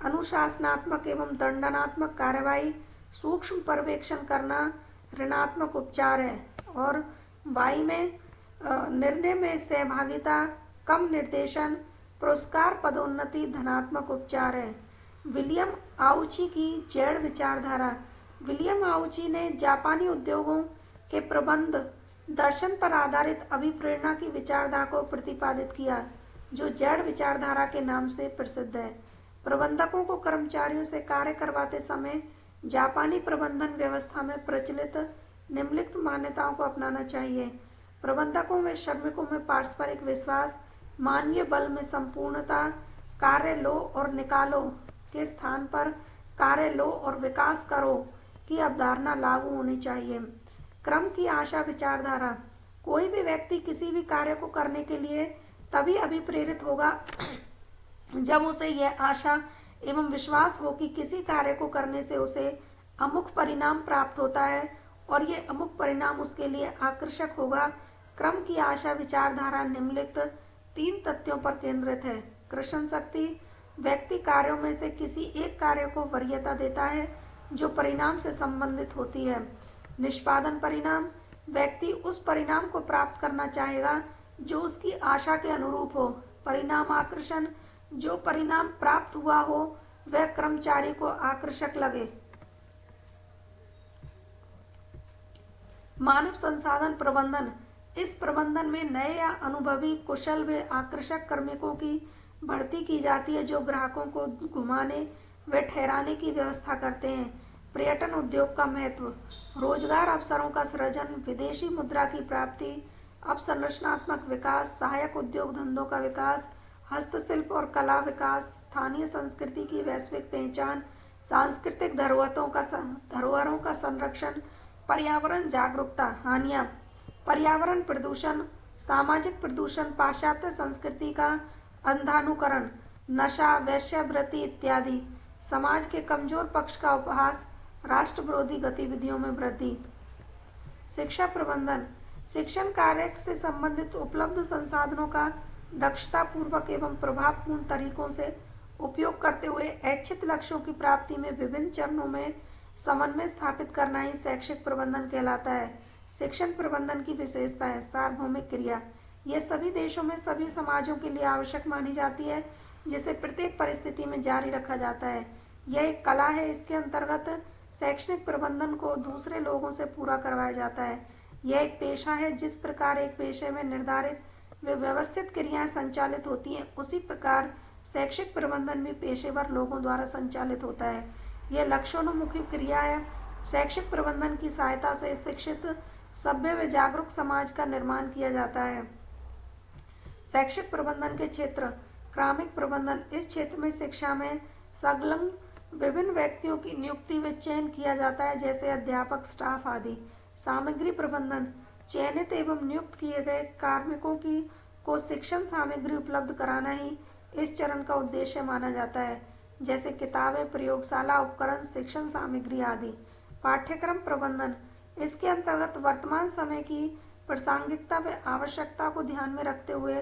S1: अनुशासनात्मक एवं दंडनात्मक कार्रवाई, सूक्ष्म पर्यवेक्षण करना ऋणात्मक उपचार है। और वाई में निर्णय में सहभागिता, कम निर्देशन, पुरस्कार पदोन्नति धनात्मक उपचार है। विलियम आउची की जेड विचारधारा। विलियम आउची ने जापानी उद्योगों के प्रबंध दर्शन पर आधारित अभिप्रेरणा की विचारधारा को प्रतिपादित किया, जो जेड विचारधारा के नाम से प्रसिद्ध है। प्रबंधकों को कर्मचारियों से कार्य करवाते समय जापानी प्रबंधन व्यवस्था में प्रचलित निम्नलिखित मान्यताओं को अपनाना चाहिए। प्रबंधकों में श्रमिकों में पारस्परिक विश्वास, मानवीय बल में संपूर्णता, कार्य लो और निकालो के स्थान पर कार्य लो और विकास करो की अवधारणा लागू होनी चाहिए। क्रम की आशा विचारधारा। कोई भी व्यक्ति किसी भी कार्य को करने के लिए तभी अभिप्रेरित होगा जब उसे यह आशा एवं विश्वास हो कि किसी कार्य को करने से उसे अमुक परिणाम प्राप्त होता है और ये अमुक परिणाम उसके लिए आकर्षक होगा। क्रम की आशा विचारधारा निम्नलिखित 3 तथ्यों पर केंद्रित है। कृष्ण शक्ति, व्यक्ति कार्यों में से किसी एक कार्य को वरीयता देता है जो परिणाम से संबंधित होती है। निष्पादन परिणाम, व्यक्ति उस परिणाम को प्राप्त करना चाहेगा जो उसकी आशा के अनुरूप हो। परिणाम आकर्षण, जो परिणाम प्राप्त हुआ हो वह कर्मचारी को आकर्षक लगे। मानव संसाधन प्रबंधन, इस प्रबंधन में नए या अनुभवी, कुशल व आकर्षक कार्मिकों की भर्ती की जाती है जो ग्राहकों को घुमाने व ठहराने की व्यवस्था करते हैं। पर्यटन उद्योग का महत्व, रोजगार अवसरों का सृजन, विदेशी मुद्रा की प्राप्ति, अवसंरचनात्मक विकास, सहायक उद्योग धंधों का विकास, हस्तशिल्प और कला विकास, स्थानीय संस्कृति की वैश्विक पहचान, सांस्कृतिक धरोहरों का संरक्षण, पर्यावरण जागरूकता। हानियां, पर्यावरण प्रदूषण, सामाजिक प्रदूषण, पाश्चात्य संस्कृति का अंधानुकरण, नशा, वेश्यावृत्ति इत्यादि। समाज के कमजोर पक्ष का उपहास, राष्ट्र विरोधी गतिविधियों में वृद्धि। शिक्षा प्रबंधन, शिक्षण कार्य से संबंधित उपलब्ध संसाधनों का दक्षता पूर्वक एवं प्रभावपूर्ण तरीकों से उपयोग करते हुए ऐच्छिक लक्ष्यों की प्राप्ति में विभिन्न चरणों में समन्वय स्थापित करना ही शैक्षिक प्रबंधन कहलाता है। शिक्षण प्रबंधन की विशेषता है सार्वभौमिक क्रिया। यह सभी देशों में सभी समाजों के लिए आवश्यक मानी जाती है, जिसे प्रत्येक परिस्थिति में जारी रखा जाता है। यह एक कला है, इसके अंतर्गत शैक्षणिक प्रबंधन को दूसरे लोगों से पूरा करवाया जाता है। यह एक पेशा है, जिस प्रकार एक पेशे में निर्धारित व व्यवस्थित क्रियाएं संचालित होती हैं, उसी प्रकार शैक्षिक प्रबंधन भी पेशेवर लोगों द्वारा संचालित होता है। यह लक्ष्योन्मुखी क्रिया है। शैक्षिक प्रबंधन की सहायता से शिक्षित, सभ्य व जागरूक समाज का निर्माण किया जाता है। शैक्षिक प्रबंधन के क्षेत्र। क्रमिक प्रबंधन। इस क्षेत्र में शिक्षा में संलग्न विभिन्न व्यक्तियों की नियुक्ति व चयन किया जाता है, जैसे अध्यापक, स्टाफ आदि। सामग्री प्रबंधन। चयनित एवं नियुक्त किए गए कार्मिकों को शिक्षण सामग्री उपलब्ध कराना ही इस चरण का उद्देश्य माना जाता है, जैसे किताबें, प्रयोगशाला उपकरण, शिक्षण सामग्री आदि। पाठ्यक्रम प्रबंधन। इसके अंतर्गत वर्तमान समय की प्रासंगिकता व आवश्यकता को ध्यान में रखते हुए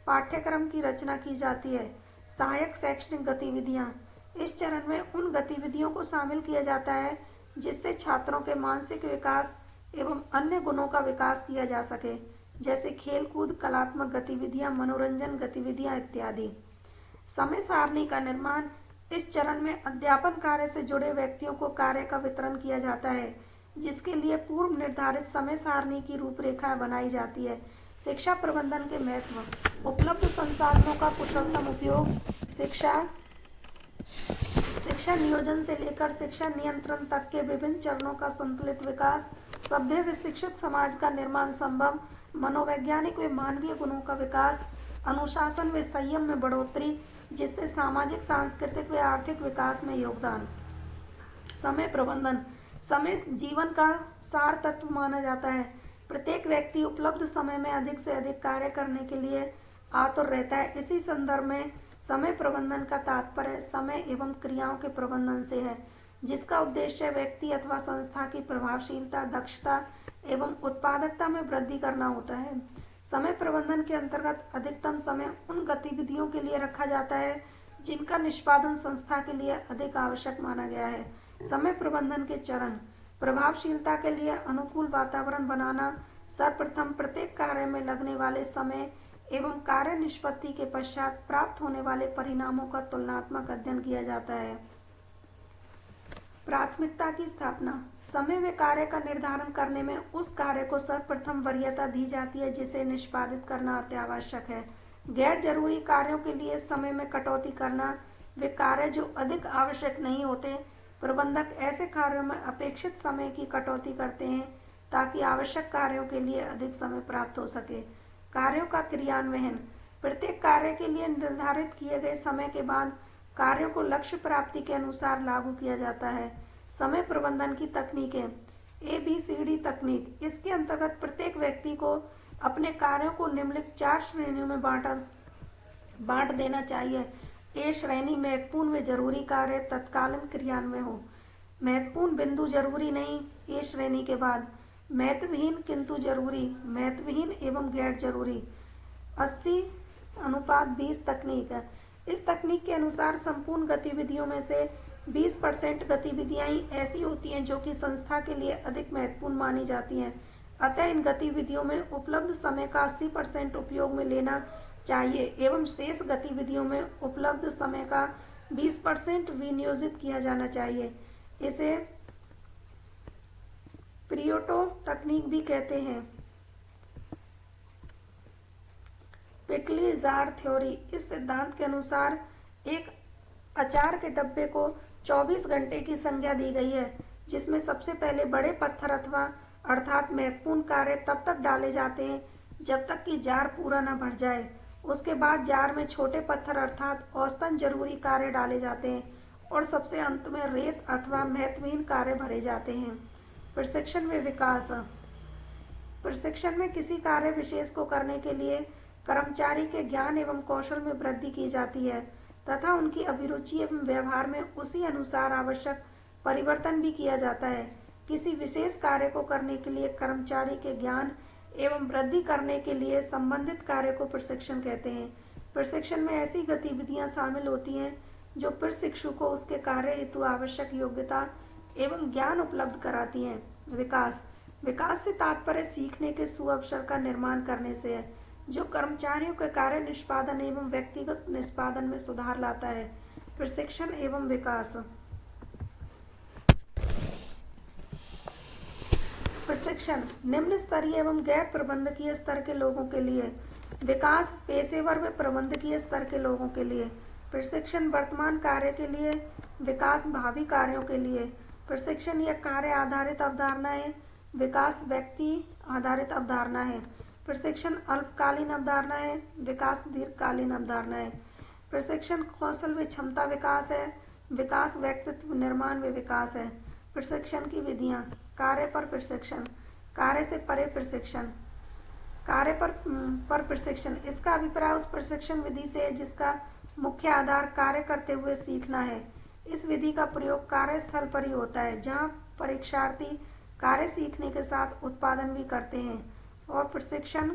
S1: पाठ्यक्रम की रचना की जाती है। सहायक शैक्षणिक गतिविधियाँ। इस चरण में उन गतिविधियों को शामिल किया जाता है जिससे छात्रों के मानसिक विकास एवं अन्य गुणों का विकास किया जा सके, जैसे खेल कूद, कलात्मक गतिविधियां, मनोरंजन गतिविधियां इत्यादि। समय सारणी का निर्माण। इस चरण में अध्यापन कार्य से जुड़े व्यक्तियों को कार्य का वितरण किया जाता है, जिसके लिए पूर्व निर्धारित समय सारणी की रूपरेखा बनाई जाती है। शिक्षा प्रबंधन के महत्व। उपलब्ध संसाधनों का कुशलतम उपयोग। शिक्षा नियोजन से लेकर शिक्षा नियंत्रण तक के विभिन्न चरणों का संतुलित विकास। सभ्य व शिक्षित समाज का निर्माण संभव। मनोवैज्ञानिक व मानवीय गुणों का विकास। अनुशासन व संयम में बढ़ोतरी, जिससे सामाजिक, सांस्कृतिक व आर्थिक विकास में योगदान। समय प्रबंधन। समय जीवन का सार तत्व माना जाता है। प्रत्येक व्यक्ति उपलब्ध समय में अधिक से अधिक कार्य करने के लिए आतुर रहता है। इसी संदर्भ में समय प्रबंधन का तात्पर्य समय एवं क्रियाओं के प्रबंधन से है, जिसका उद्देश्य व्यक्ति अथवा संस्था की प्रभावशीलता, दक्षता एवं उत्पादकता में वृद्धि करना होता है। समय प्रबंधन के अंतर्गत अधिकतम समय उन गतिविधियों के लिए रखा जाता है जिनका निष्पादन संस्था के लिए अधिक आवश्यक माना गया है। समय प्रबंधन के चरण। प्रभावशीलता के लिए अनुकूल वातावरण बनाना। सर्वप्रथम प्रत्येक कार्य में लगने वाले समय एवं कार्य निष्पत्ति के पश्चात प्राप्त होने वाले परिणामों का तुलनात्मक अध्ययन किया जाता है। प्राथमिकता की स्थापना। समय व कार्य का निर्धारण करने में उस कार्य को सर्वप्रथम वरीयता दी जाती है जिसे निष्पादित करना अति आवश्यक है। गैर जरूरी कार्यों के लिए समय में कटौती करना। वे कार्य जो अधिक आवश्यक नहीं होते, प्रबंधक ऐसे कार्यों में अपेक्षित समय की कटौती करते हैं ताकि आवश्यक कार्यों के लिए अधिक समय प्राप्त हो सके। कार्यों का क्रियान्वयन। प्रत्येक कार्य के लिए निर्धारित किए गए समय के बाद कार्यों को लक्ष्य प्राप्ति के अनुसार लागू किया जाता है। समय प्रबंधन की तकनीकें। ABCD तकनीक। इसके अंतर्गत प्रत्येक व्यक्ति को अपने कार्यों को निम्नलिखित 4 श्रेणियों में बांट देना चाहिए। A श्रेणी महत्वपूर्ण व जरूरी कार्य, तत्कालीन क्रियान्वयन हो। महत्वपूर्ण बिंदु जरूरी नहीं। A श्रेणी के बाद महत्वहीन किंतु जरूरी, महत्वहीन एवं गैर जरूरी। 80:20 तकनीक है। इस तकनीक के अनुसार संपूर्ण गतिविधियों में से 20% गतिविधियां ही ऐसी होती हैं जो कि संस्था के लिए अधिक महत्वपूर्ण मानी जाती हैं। अतः इन गतिविधियों में उपलब्ध समय का 80% उपयोग में लेना चाहिए एवं शेष गतिविधियों में उपलब्ध समय का 20% विनियोजित किया जाना चाहिए। इसे प्रियोटो तकनीक भी कहते हैं। पिकली जार थ्योरी। इस सिद्धांत के अनुसार एक अचार के डब्बे को 24 घंटे की संज्ञा दी गई है, जिसमें सबसे पहले बड़े पत्थर अर्थात महत्वपूर्ण कार्य तब तक डाले जाते हैं जब तक कि जार पूरा न भर जाए। उसके बाद जार में छोटे पत्थर अर्थात औसतन जरूरी कार्य डाले जाते हैं और सबसे अंत में रेत अथवा महत्वहीन कार्य भरे जाते हैं। प्रशिक्षण में विकास। प्रशिक्षण में किसी कार्य विशेष को करने के लिए कर्मचारी के ज्ञान एवं कौशल में वृद्धि की जाती है तथा उनकी अभिरुचि एवं व्यवहार में उसी अनुसार आवश्यक परिवर्तन भी किया जाता है। किसी विशेष कार्य को करने के लिए कर्मचारी के ज्ञान एवं वृद्धि करने के लिए संबंधित कार्य को प्रशिक्षण कहते हैं। प्रशिक्षण में ऐसी गतिविधियां शामिल होती हैं जो प्रशिक्षु को उसके कार्य हेतु आवश्यक योग्यता एवं ज्ञान उपलब्ध कराती हैं। विकास। विकास से तात्पर्य सीखने के सुअवसर का निर्माण करने से है, जो कर्मचारियों के कार्य निष्पादन एवं व्यक्तिगत निष्पादन में सुधार लाता है। प्रशिक्षण एवं विकास। प्रशिक्षण निम्न स्तरीय एवं गैर प्रबंधकीय स्तर के लोगों के लिए। विकास पेशेवर व प्रबंधकीय स्तर के लोगों के लिए। प्रशिक्षण वर्तमान कार्य के लिए विकास भावी कार्यों के लिए। प्रशिक्षण या कार्य आधारित अवधारणा है। विकास व्यक्ति आधारित अवधारणा है। प्रशिक्षण अल्पकालीन अवधारणा है। विकास दीर्घकालीन अवधारणा है। प्रशिक्षण कौशल व क्षमता विकास है। विकास व्यक्तित्व निर्माण व विकास है। प्रशिक्षण की विधियां। कार्य पर प्रशिक्षण, कार्य से परे प्रशिक्षण, कार्य पर प्रशिक्षण। इसका अभिप्राय उस प्रशिक्षण विधि से है जिसका मुख्य आधार कार्य करते हुए सीखना है। इस विधि का प्रयोग कार्यस्थल पर ही होता है, जहां परीक्षार्थी कार्य सीखने के साथ उत्पादन भी करते हैं। और प्रशिक्षण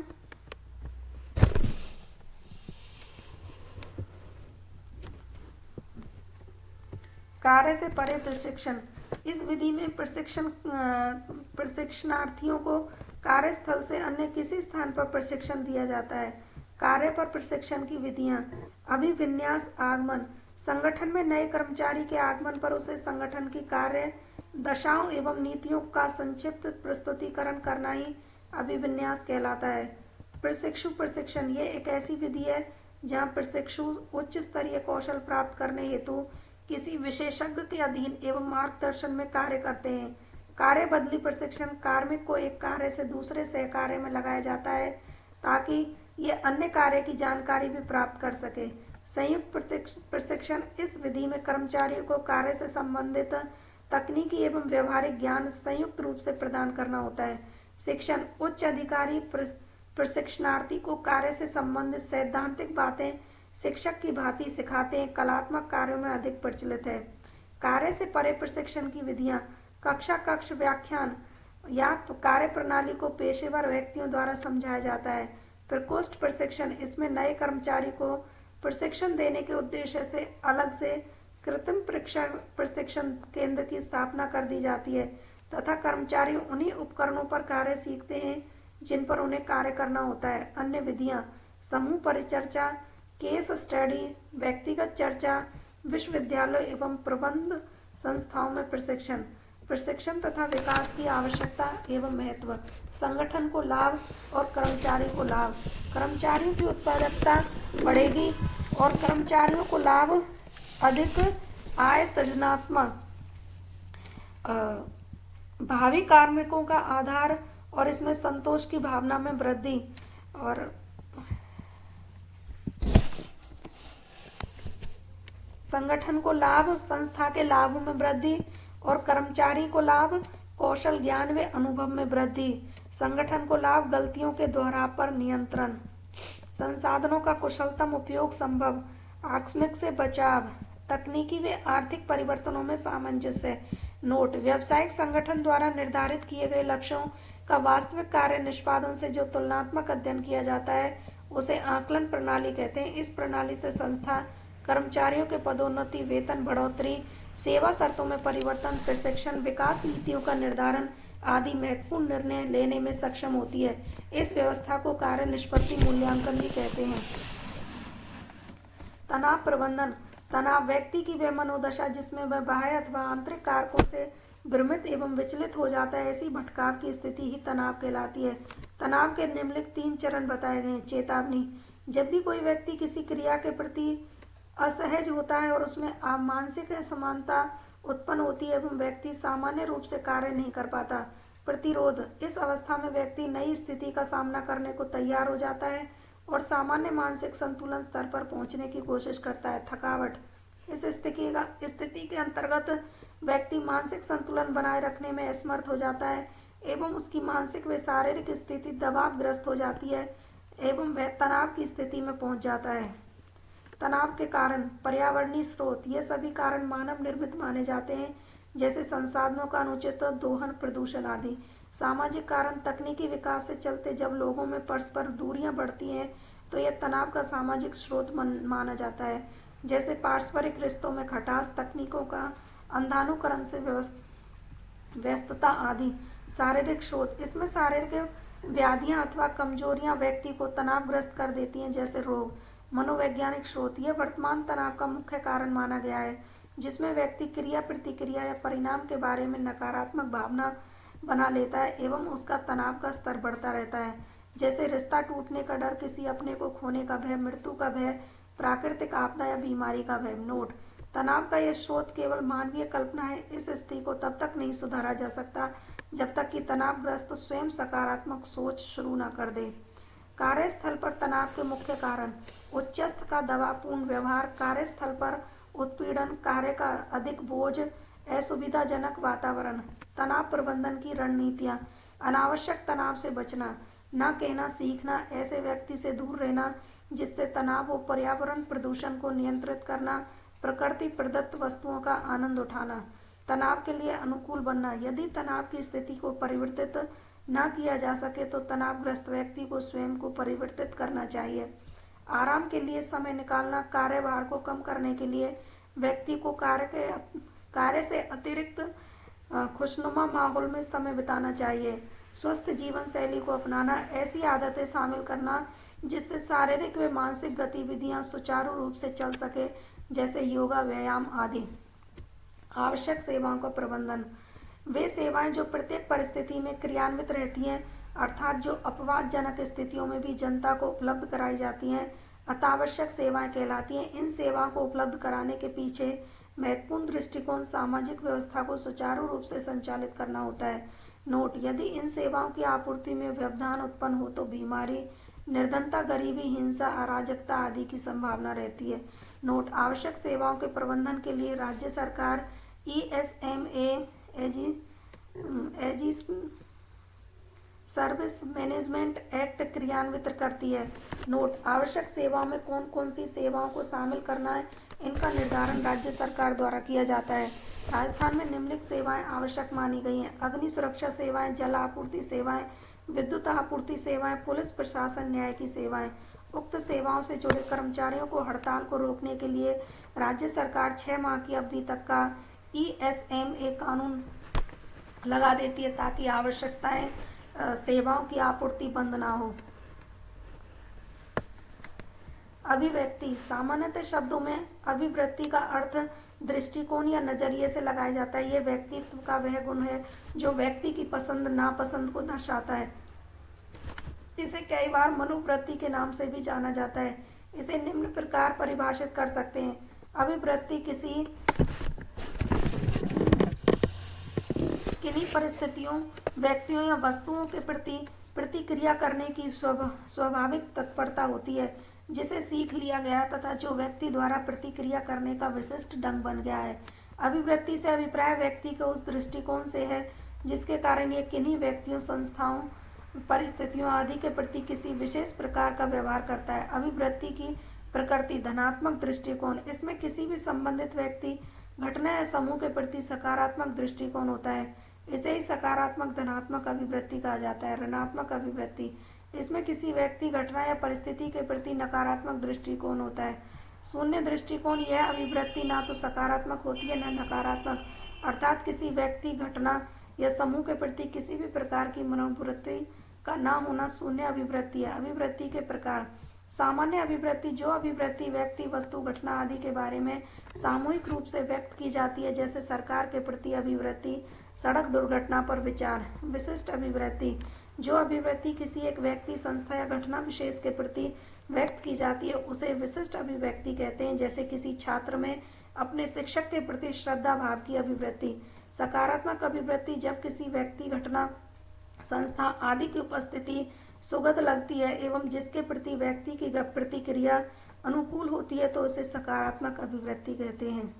S1: कार्य से परे प्रशिक्षण। इस विधि में प्रशिक्षणार्थियों को कार्यस्थल से अन्य किसी स्थान पर प्रशिक्षण दिया जाता है। कार्य पर प्रशिक्षण की विधियां। अभिविन्यास आगमन। संगठन में नए कर्मचारी के आगमन पर उसे संगठन की कार्य दशाओं एवं नीतियों का संक्षिप्त प्रस्तुतिकरण करना ही अभिविन्यास कहलाता है। प्रशिक्षु प्रशिक्षण। ये एक ऐसी विधि है जहाँ प्रशिक्षु उच्च स्तरीय कौशल प्राप्त करने हेतु किसी विशेषज्ञ के अधीन एवं मार्गदर्शन में कार्य करते हैं। कार्य बदली प्रशिक्षण। कार्मिक को एक कार्य से दूसरे सह कार्य में लगाया जाता है ताकि ये अन्य कार्य की जानकारी भी प्राप्त कर सके। संयुक्त प्रशिक्षण। इस विधि में कर्मचारियों को कार्य से संबंधित तकनीकी एवं व्यवहारिक ज्ञान संयुक्त रूप से प्रदान करना होता है। शिक्षण। उच्च अधिकारी प्रशिक्षणार्थी को कार्य से संबंधित सैद्धांतिक बातें शिक्षक की भांति सिखाते हैं। कलात्मक कार्यों में अधिक प्रचलित है। कार्य से परे प्रशिक्षण की विधियां। कक्षा कक्ष व्याख्यान या कार्य प्रणाली को पेशेवर व्यक्तियों द्वारा समझाया जाता है। प्रकोष्ठ प्रशिक्षण। इसमें नए कर्मचारी को प्रशिक्षण देने के उद्देश्य से अलग से कृत्रिम प्रशिक्षण केंद्र की स्थापना कर दी जाती है तथा कर्मचारी उन्हीं उपकरणों पर कार्य सीखते हैं जिन पर उन्हें कार्य करना होता है। अन्य विधियां। समूह परिचर्चा, केस स्टडी, व्यक्तिगत चर्चा, विश्वविद्यालय एवं प्रबंध संस्थाओं में प्रशिक्षण। प्रशिक्षण तथा विकास की आवश्यकता एवं महत्व। संगठन को लाभ और कर्मचारी को लाभ। कर्मचारियों की उत्पादकता बढ़ेगी और कर्मचारियों को लाभ अधिक आय सृजनात्मक भावी कार्मिकों का आधार और इसमें संतोष की भावना में वृद्धि। और संगठन को लाभ, संस्था के लाभ में वृद्धि और कर्मचारी को लाभ, कौशल ज्ञान व अनुभव में वृद्धि। संगठन को लाभ, गलतियों के दोहराव पर नियंत्रण, संसाधनों का कुशलतम उपयोग संभव, आकस्मिक से बचाव, तकनीकी व आर्थिक परिवर्तनों में सामंजस्य। नोट। व्यावसायिक संगठन द्वारा निर्धारित किए गए लक्ष्यों का वास्तविक कार्य निष्पादन से जो तुलनात्मक अध्ययन किया जाता है उसे आकलन प्रणाली कहते हैं। इस प्रणाली से संस्था कर्मचारियों के पदोन्नति, वेतन बढ़ोतरी, सेवा शर्तों में परिवर्तन, प्रशिक्षण, विकास नीतियों का निर्धारण आदि महत्वपूर्ण निर्णय लेने में सक्षम होती है। इस व्यवस्था को कार्य निष्पत्ति मूल्यांकन भी कहते हैं। तनाव प्रबंधन। तनाव व्यक्ति की वह मनोदशा जिसमें वह बाह्य अथवा आंतरिक कारकों से भ्रमित एवं विचलित हो जाता है, ऐसी भटकाव की स्थिति ही तनाव कहलाती है। तनाव के निम्नलिखित 3 चरण बताए गए हैं। चेतावनी। जब भी कोई व्यक्ति किसी क्रिया के प्रति असहज होता है और उसमें मानसिक असमानता उत्पन्न होती है एवं व्यक्ति सामान्य रूप से कार्य नहीं कर पाता। प्रतिरोध। इस अवस्था में व्यक्ति नई स्थिति का सामना करने को तैयार हो जाता है और सामान्य मानसिक संतुलन स्तर पर पहुंचने की कोशिश करता है। थकावट। इस स्थिति के अंतर्गत व्यक्ति मानसिक संतुलन बनाए रखने में असमर्थ हो जाता है एवं उसकी मानसिक व शारीरिक स्थिति दबावग्रस्त हो जाती है एवं वह तनाव की स्थिति में पहुंच जाता है। तनाव के कारण। पर्यावरणीय स्रोत। ये सभी कारण मानव निर्मित माने जाते हैं, जैसे संसाधनों का अनुचित दोहन, प्रदूषण आदि। सामाजिक कारण। तकनीकी विकास से चलते जब लोगों में परस्पर दूरियां बढ़ती हैं तो यह तनाव का सामाजिक स्रोत माना जाता है, जैसे पारस्परिक रिश्तों में खटास, तकनीकों का अंधानुकरण से व्यस्तता आदि। शारीरिक स्रोत। इसमें शारीरिक व्याधियां अथवा कमजोरियां व्यक्ति को तनावग्रस्त कर देती हैं, जैसे रोग। मनोवैज्ञानिक स्रोत। यह वर्तमान तनाव का मुख्य कारण माना गया है, जिसमें व्यक्ति क्रिया प्रतिक्रिया या परिणाम के बारे में नकारात्मक भावना बना लेता है एवं उसका तनाव का स्तर बढ़ता रहता है, जैसे रिश्ता टूटने का डर, किसी अपने को खोने का भय, मृत्यु का भय, प्राकृतिक आपदा या बीमारी का भय। नोट। तनाव का यह स्रोत केवल मानवीय कल्पना है। इस स्थिति को तब तक नहीं सुधारा जा सकता जब तक कि तनावग्रस्त स्वयं सकारात्मक सोच शुरू न कर दे। कार्यस्थल पर तनाव के मुख्य कारण: उच्च स्तर का दबावपूर्ण व्यवहार, कार्यस्थल पर उत्पीड़न, कार्य का अधिक बोझ, असुविधाजनक वातावरण। तनाव प्रबंधन की रणनीतियाँ: अनावश्यक तनाव से बचना, न कहना सीखना, ऐसे व्यक्ति से दूर रहना जिससे तनाव हो, पर्यावरण प्रदूषण को नियंत्रित करना, प्रकृति प्रदत्त वस्तुओं का आनंद उठाना, तनाव के लिए अनुकूल बनना। यदि तनाव की स्थिति को परिवर्तित न किया जा सके तो तनावग्रस्त व्यक्ति को स्वयं को परिवर्तित करना चाहिए। आराम के लिए समय निकालना, कार्यभार को कम करने के लिए व्यक्ति को कार्य से अतिरिक्त खुशनुमा माहौल में समय बिताना चाहिए। स्वस्थ जीवन शैली को अपनाना, ऐसी आदतें शामिल करना जिससे शारीरिक व मानसिक गतिविधियां सुचारू रूप से चल सके, जैसे योगा, व्यायाम आदि। आवश्यक सेवाओं का प्रबंधन: वे सेवाएं जो प्रत्येक परिस्थिति में क्रियान्वित रहती हैं, अर्थात जो अपवादजनक स्थितियों में भी जनता को उपलब्ध कराई जाती हैं, अत्यावश्यक सेवाएं कहलाती हैं। इन सेवाओं को उपलब्ध कराने के पीछे महत्वपूर्ण दृष्टिकोण सामाजिक व्यवस्था को सुचारू रूप से संचालित करना होता है। नोट: यदि इन सेवाओं की आपूर्ति में व्यवधान उत्पन्न हो तो बीमारी, निर्धनता, गरीबी, हिंसा, अराजकता आदि की संभावना रहती है। नोट: आवश्यक सेवाओं के प्रबंधन के लिए राज्य सरकार ESMA एजी सर्विस मैनेजमेंट एक्ट क्रियान्वित करती है। नोट: आवश्यक सेवाओं में कौन कौन सी सेवाओं को शामिल करना है, इनका निर्धारण राज्य सरकार द्वारा किया जाता है। राजस्थान में निम्नलिखित सेवाएं आवश्यक मानी गई हैं: अग्नि सुरक्षा सेवाएं, जल आपूर्ति सेवाएं, विद्युत आपूर्ति सेवाएं, पुलिस प्रशासन, न्याय की सेवाएं। उक्त सेवाओं से जुड़े कर्मचारियों को हड़ताल को रोकने के लिए राज्य सरकार 6 माह की अवधि तक का ESMA कानून लगा देती है ताकि आवश्यकताएं सेवाओं की आपूर्ति बंद ना हो। अभिव्यक्ति: सामान्यतः शब्दों में अभिवृत्ति का अर्थ दृष्टिकोण या नजरिए से लगाया जाता है। यह व्यक्तित्व का वह गुण है जो व्यक्ति की पसंद नापसंद को दर्शाता है। इसे कई बार मनोवृत्ति के नाम से भी जाना जाता है। इसे निम्न प्रकार परिभाषित कर सकते हैं: अभिवृत्ति किन्हीं परिस्थितियों, व्यक्तियों या वस्तुओं के प्रति प्रतिक्रिया करने की स्वाभाविक तत्परता होती है जिसे सीख लिया गया तथा जो व्यक्ति द्वारा प्रतिक्रिया करने का विशिष्ट ढंग बन गया है। अभिवृत्ति से अभिप्राय व्यक्ति के उस दृष्टिकोण से है जिसके कारण ये किन्हीं व्यक्तियों, संस्थाओं, परिस्थितियों आदि के प्रति किसी विशेष प्रकार का व्यवहार करता है। अभिवृत्ति की प्रकृति: धनात्मक दृष्टिकोण। इसमें किसी भी संबंधित व्यक्ति, घटना या समूह के प्रति सकारात्मक दृष्टिकोण होता है। इसे ही सकारात्मक धनात्मक अभिवृत्ति कहा जाता है। ऋणात्मक अभिवृत्ति: इसमें किसी व्यक्ति, घटना या परिस्थिति के प्रति नकारात्मक दृष्टिकोण होता है। शून्य दृष्टिकोण: यह अभिवृत्ति ना तो सकारात्मक होती है न नकारात्मक, अर्थात किसी व्यक्ति, घटना या समूह के प्रति किसी भी प्रकार की मनोवृत्ति का ना होना शून्य अभिवृत्ति है। अभिवृत्ति के प्रकार: सामान्य अभिवृत्ति: जो अभिवृत्ति व्यक्ति, वस्तु, घटना आदि के बारे में सामूहिक रूप से व्यक्त की जाती है, जैसे सरकार के प्रति अभिवृत्ति, सड़क दुर्घटना पर विचार। विशिष्ट अभिवृत्ति: जो अभिवृत्ति किसी एक व्यक्ति, संस्था या घटना विशेष के प्रति व्यक्त की जाती है उसे विशिष्ट अभिव्यक्ति कहते हैं, जैसे किसी छात्र में अपने शिक्षक के प्रति श्रद्धा भाव की अभिवृत्ति। सकारात्मक अभिवृत्ति: जब किसी व्यक्ति, घटना, संस्था आदि की उपस्थिति सुखद लगती है एवं जिसके प्रति व्यक्ति की प्रतिक्रिया अनुकूल होती है तो उसे सकारात्मक अभिवृत्ति कहते हैं।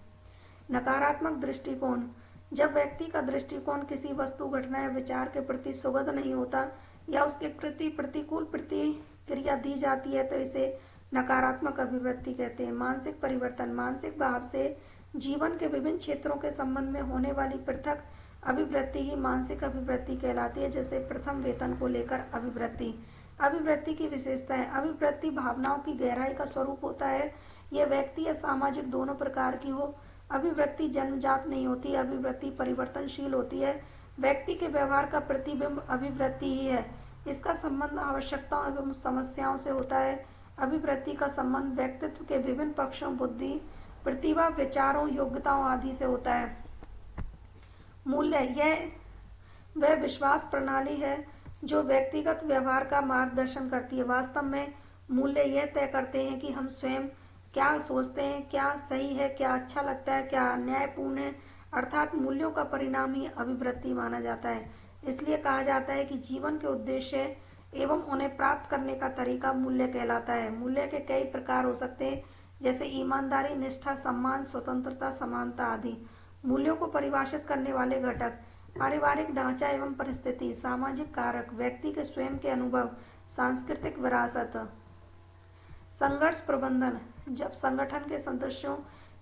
S1: नकारात्मक दृष्टिकोण: जब व्यक्ति का दृष्टिकोण किसी वस्तु, घटना या विचार के प्रति सुखद नहीं होता या उसके प्रति प्रतिकूल प्रतिक्रिया दी जाती है तो इसे नकारात्मक अभिवृत्ति कहते हैं। मानसिक परिवर्तन: मानसिक भाव से जीवन के विभिन्न क्षेत्रों के संबंध में होने वाली पृथक अभिवृत्ति ही मानसिक अभिवृत्ति कहलाती है, जैसे प्रथम वेतन को लेकर अभिवृत्ति। अभिवृत्ति की विशेषताएं: अभिवृत्ति भावनाओं की गहराई का स्वरूप होता है। यह व्यक्ति या सामाजिक दोनों प्रकार की हो। अभिवृत्ति जन्मजात नहीं होती, अभिवृत्ति परिवर्तनशील होती है। व्यक्ति के व्यवहार का प्रतिबिंब अभिवृत्ति ही है। इसका संबंध आवश्यकताओं एवं समस्याओं से होता है। अभिवृत्ति का संबंध व्यक्तित्व के विभिन्न पक्षों, बुद्धि, प्रतिभा, विचारों, योग्यताओं आदि से होता है। मूल्य: यह वह विश्वास प्रणाली है जो व्यक्तिगत व्यवहार का मार्गदर्शन करती है। वास्तव में मूल्य यह तय करते हैं कि हम स्वयं क्या सोचते हैं, क्या सही है, क्या अच्छा लगता है, क्या न्यायपूर्ण है, अर्थात मूल्यों का परिणाम ही अभिवृत्ति माना जाता है। इसलिए कहा जाता है कि जीवन के उद्देश्य एवं उन्हें प्राप्त करने का तरीका मूल्य कहलाता है। मूल्य के कई प्रकार हो सकते हैं, जैसे ईमानदारी, निष्ठा, सम्मान, स्वतंत्रता, समानता आदि। मूल्यों को परिभाषित करने वाले घटक: पारिवारिक ढांचा एवं परिस्थिति, सामाजिक कारक, व्यक्ति के स्वयं के अनुभव, सांस्कृतिक विरासत। संघर्ष प्रबंधन: जब संगठन के सदस्यों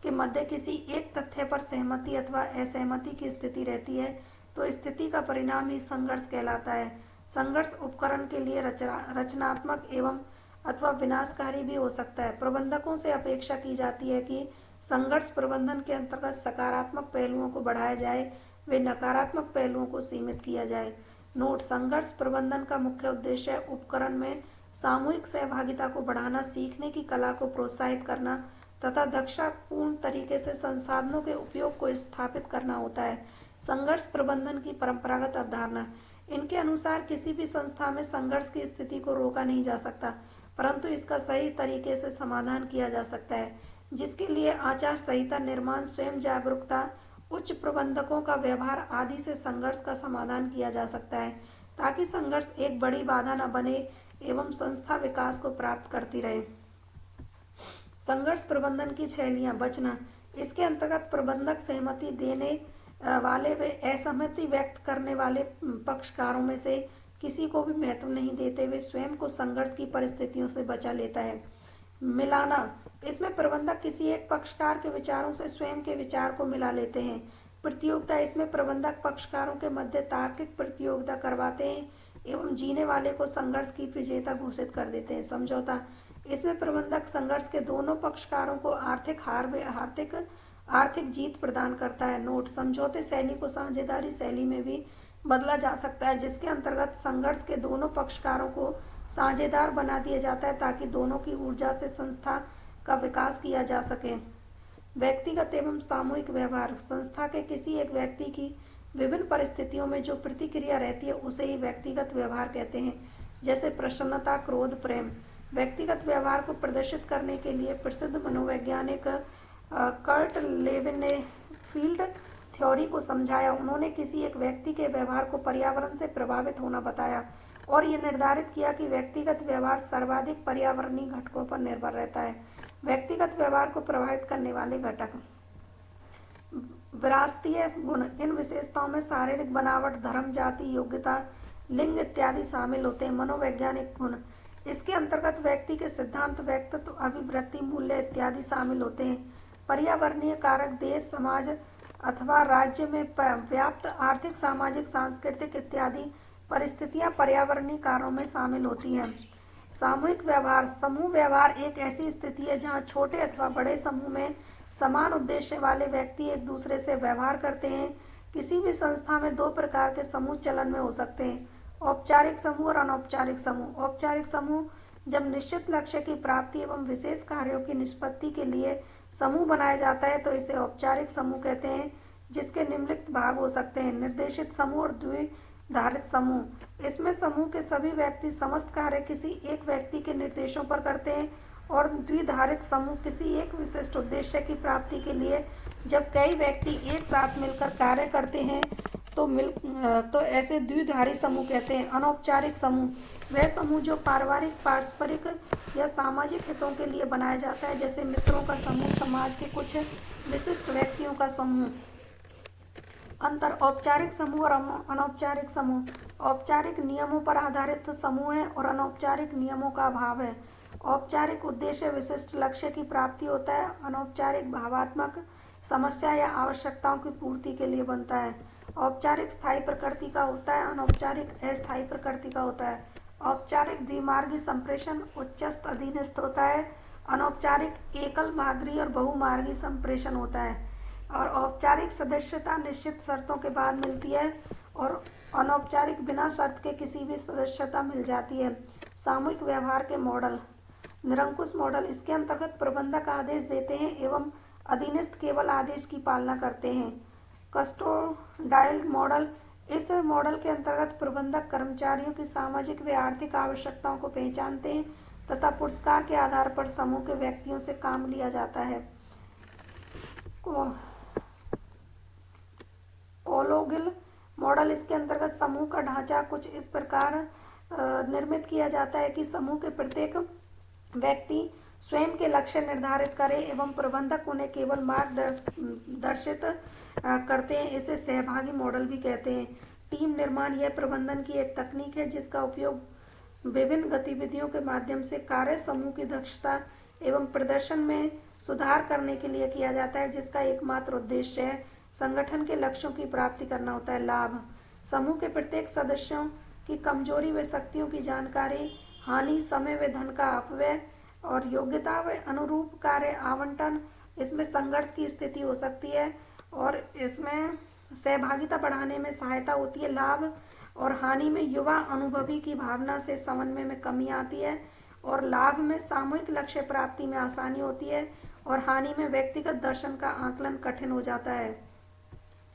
S1: के मध्य किसी एक तथ्य पर सहमति अथवा असहमति की स्थिति रहती है तो स्थिति का परिणाम ही संघर्ष कहलाता है। संघर्ष उपकरण के लिए रचनात्मक एवं अथवा विनाशकारी भी हो सकता है। प्रबंधकों से अपेक्षा की जाती है कि संघर्ष प्रबंधन के अंतर्गत सकारात्मक पहलुओं को बढ़ाया जाए, वे नकारात्मक पहलुओं को सीमित किया जाए। नोट: संघर्ष प्रबंधन का मुख्य उद्देश्य उपकरण में सामूहिक सहभागिता को बढ़ाना, सीखने की कला को प्रोत्साहित करना तथा दक्षतापूर्ण तरीके से संसाधनों के उपयोग को स्थापित करना होता है। संघर्ष प्रबंधन की परंपरागत अवधारणा: इनके अनुसार किसी भी संस्था में संघर्ष की स्थिति को रोका नहीं जा सकता, परंतु इसका सही तरीके से समाधान किया जा सकता है, जिसके लिए आचार संहिता निर्माण, स्वयं जागरूकता, उच्च प्रबंधकों का व्यवहार आदि से संघर्ष का समाधान किया जा सकता है, ताकि संघर्ष एक बड़ी बाधा न बने एवं संस्था विकास को प्राप्त करती रहे। संघर्ष प्रबंधन की शैलियां: बचना: इसके अंतर्गत प्रबंधक सहमति देने वाले व असहमति व्यक्त करने वाले पक्षकारों में से किसी को भी महत्व नहीं देते हुए स्वयं को संघर्ष की परिस्थितियों से बचा लेता है। मिलाना: इसमें प्रबंधक किसी एक पक्षकार के विचारों से स्वयं के विचार को मिला लेते हैं। प्रतियोगिता: इसमें प्रबंधक पक्षकारों के मध्य तार्किक प्रतियोगिता करवाते हैं एवं जीने वाले को संघर्ष की विजेता घोषित कर देते हैं। समझौता: इसमें प्रबंधक संघर्ष के दोनों पक्षकारों को आर्थिक जीत प्रदान करता है। नोट: समझौते शैली को साझेदारी शैली में भी बदला जा सकता है, जिसके अंतर्गत संघर्ष के दोनों पक्षकारों को साझेदार बना दिया जाता है ताकि दोनों की ऊर्जा से संस्था का विकास किया जा सके। व्यक्तिगत एवं सामूहिक व्यवहार: संस्था के किसी एक व्यक्ति की विभिन्न परिस्थितियों में जो प्रतिक्रिया रहती है उसे ही व्यक्तिगत व्यवहार कहते हैं, जैसे प्रसन्नता, क्रोध, प्रेम। व्यक्तिगत व्यवहार को प्रदर्शित करने के लिए प्रसिद्ध मनोवैज्ञानिक कर्ट लेविन ने फील्ड थ्योरी को समझाया। उन्होंने किसी एक व्यक्ति के व्यवहार को पर्यावरण से प्रभावित होना बताया और ये निर्धारित किया कि व्यक्तिगत व्यवहार सर्वाधिक पर्यावरणीय घटकों पर निर्भर रहता है। व्यक्तिगत व्यवहार को प्रभावित करने वाले घटक: विरासतीय गुण: इन विशेषताओं में शारीरिक बनावट, धर्म, जाति, योग्यता, लिंग इत्यादि शामिल होते हैं। मनोवैज्ञानिक गुण: इसके अंतर्गत व्यक्ति के सिद्धांत, व्यक्तित्व, अभिवृत्ति, मूल्य इत्यादि शामिल होते हैं। पर्यावरणीय कारक: देश, समाज अथवा राज्य में व्याप्त आर्थिक, सामाजिक, सांस्कृतिक इत्यादि परिस्थितियां पर्यावरणीय कारणों में शामिल होती हैं। सामूहिक व्यवहार: समूह व्यवहार एक ऐसी स्थिति है जहां छोटे अथवा बड़े समूह में समान उद्देश्य वाले व्यक्ति एक दूसरे से व्यवहार करते हैं। किसी भी संस्था में दो प्रकार के समूह चलन में हो सकते हैं: औपचारिक समूह और अनौपचारिक समूह। औपचारिक समूह जब निश्चित लक्ष्य की प्राप्ति एवं विशेष कार्यों की निष्पत्ति के लिए समूह बनाया जाता है तो इसे औपचारिक समूह कहते हैं, जिसके निम्नलिखित भाग हो सकते हैं: निर्देशित समूह और द्विधारित समूह। इसमें समूह के सभी व्यक्ति समस्त कार्य किसी एक व्यक्ति के निर्देशों पर करते हैं। और द्विधारित समूह किसी एक विशिष्ट उद्देश्य की प्राप्ति के लिए जब कई व्यक्ति एक साथ मिलकर कार्य करते हैं तो ऐसे द्विधारी समूह कहते हैं। अनौपचारिक समूह वह समूह जो पारिवारिक, पारस्परिक या सामाजिक हितों के लिए बनाया जाता है, जैसे मित्रों का समूह, समाज के कुछ विशिष्ट व्यक्तियों का समूह। अंतर: औपचारिक समूह और अनौपचारिक समूह औपचारिक नियमों पर आधारित समूह है और अनौपचारिक नियमों का अभाव है। औपचारिक उद्देश्य विशिष्ट लक्ष्य की प्राप्ति होता है, अनौपचारिक भावात्मक समस्या या आवश्यकताओं की पूर्ति के लिए बनता है। औपचारिक स्थायी प्रकृति का होता है, अनौपचारिक अस्थायी प्रकृति का होता है। औपचारिक द्विमार्गी संप्रेषण उच्चस्थ अधीनस्थ होता है, अनौपचारिक एकल मार्गी और बहुमार्गी संप्रेषण होता है। और औपचारिक सदस्यता निश्चित शर्तों के बाद मिलती है और अनौपचारिक बिना शर्त के किसी भी सदस्यता मिल जाती है। सामूहिक व्यवहार के मॉडल: निरंकुश मॉडल: इसके अंतर्गत प्रबंधक आदेश देते हैं एवं अधीनस्थ केवल आदेश की पालना करते हैं। कस्टोडाइल मॉडल: इस मॉडल के अंतर्गत प्रबंधक कर्मचारियों की सामाजिक व आर्थिक आवश्यकताओं को पहचानते हैं तथा पुरस्कार के आधार पर समूह के व्यक्तियों से काम लिया जाता है। कोलोगिल मॉडल, इसके अंतर्गत समूह का ढांचा कुछ इस प्रकार निर्मित किया जाता है कि समूह के प्रत्येक व्यक्ति स्वयं के लक्ष्य निर्धारित करे एवं प्रबंधक उन्हें केवल मार्गदर्शित करते हैं। इसे सहभागी मॉडल भी कहते हैं। टीम निर्माण यह प्रबंधन की एक तकनीक है जिसका उपयोग विभिन्न गतिविधियों के माध्यम से कार्य समूह की दक्षता एवं प्रदर्शन में सुधार करने के लिए किया जाता है, जिसका एकमात्र उद्देश्य है संगठन के लक्ष्यों की प्राप्ति करना होता है। लाभ: समूह के प्रत्येक सदस्यों की कमजोरी व शक्तियों की जानकारी, हानि, समय व धन का अपव्यय और योग्यता व अनुरूप कार्य आवंटन। इसमें संघर्ष की स्थिति हो सकती है और इसमें सहभागिता बढ़ाने में सहायता होती है। लाभ और हानि में युवा अनुभवी की भावना से समन्वय में कमी आती है और लाभ में सामूहिक लक्ष्य प्राप्ति में आसानी होती है और हानि में व्यक्तिगत दर्शन का आकलन कठिन हो जाता है।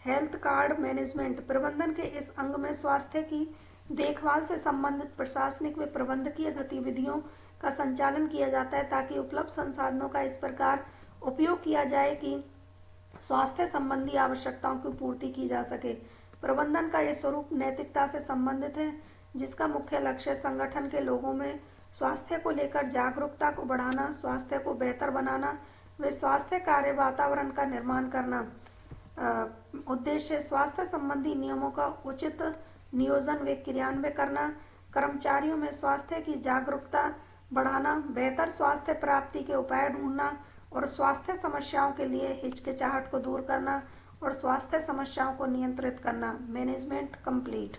S1: हेल्थ कार्ड मैनेजमेंट: प्रबंधन के इस अंग में स्वास्थ्य की देखभाल से संबंधित प्रशासनिक व प्रबंधकीय गतिविधियों का संचालन किया जाता है ताकि उपलब्ध संसाधनों का इस प्रकार उपयोग किया जाए कि स्वास्थ्य संबंधी आवश्यकताओं की पूर्ति की जा सके। प्रबंधन का यह स्वरूप नैतिकता से संबंधित है, जिसका मुख्य लक्ष्य संगठन के लोगों में स्वास्थ्य को लेकर जागरूकता को बढ़ाना, स्वास्थ्य को बेहतर बनाना व स्वास्थ्य कार्य वातावरण का निर्माण करना। उद्देश्य: स्वास्थ्य संबंधी नियमों का उचित नियोजन व क्रियान्वयन करना, कर्मचारियों में स्वास्थ्य की जागरूकता बढ़ाना, बेहतर स्वास्थ्य प्राप्ति के उपाय ढूंढना और स्वास्थ्य समस्याओं के लिए हिचकिचाहट को दूर करना और स्वास्थ्य समस्याओं को नियंत्रित करना। Management complete.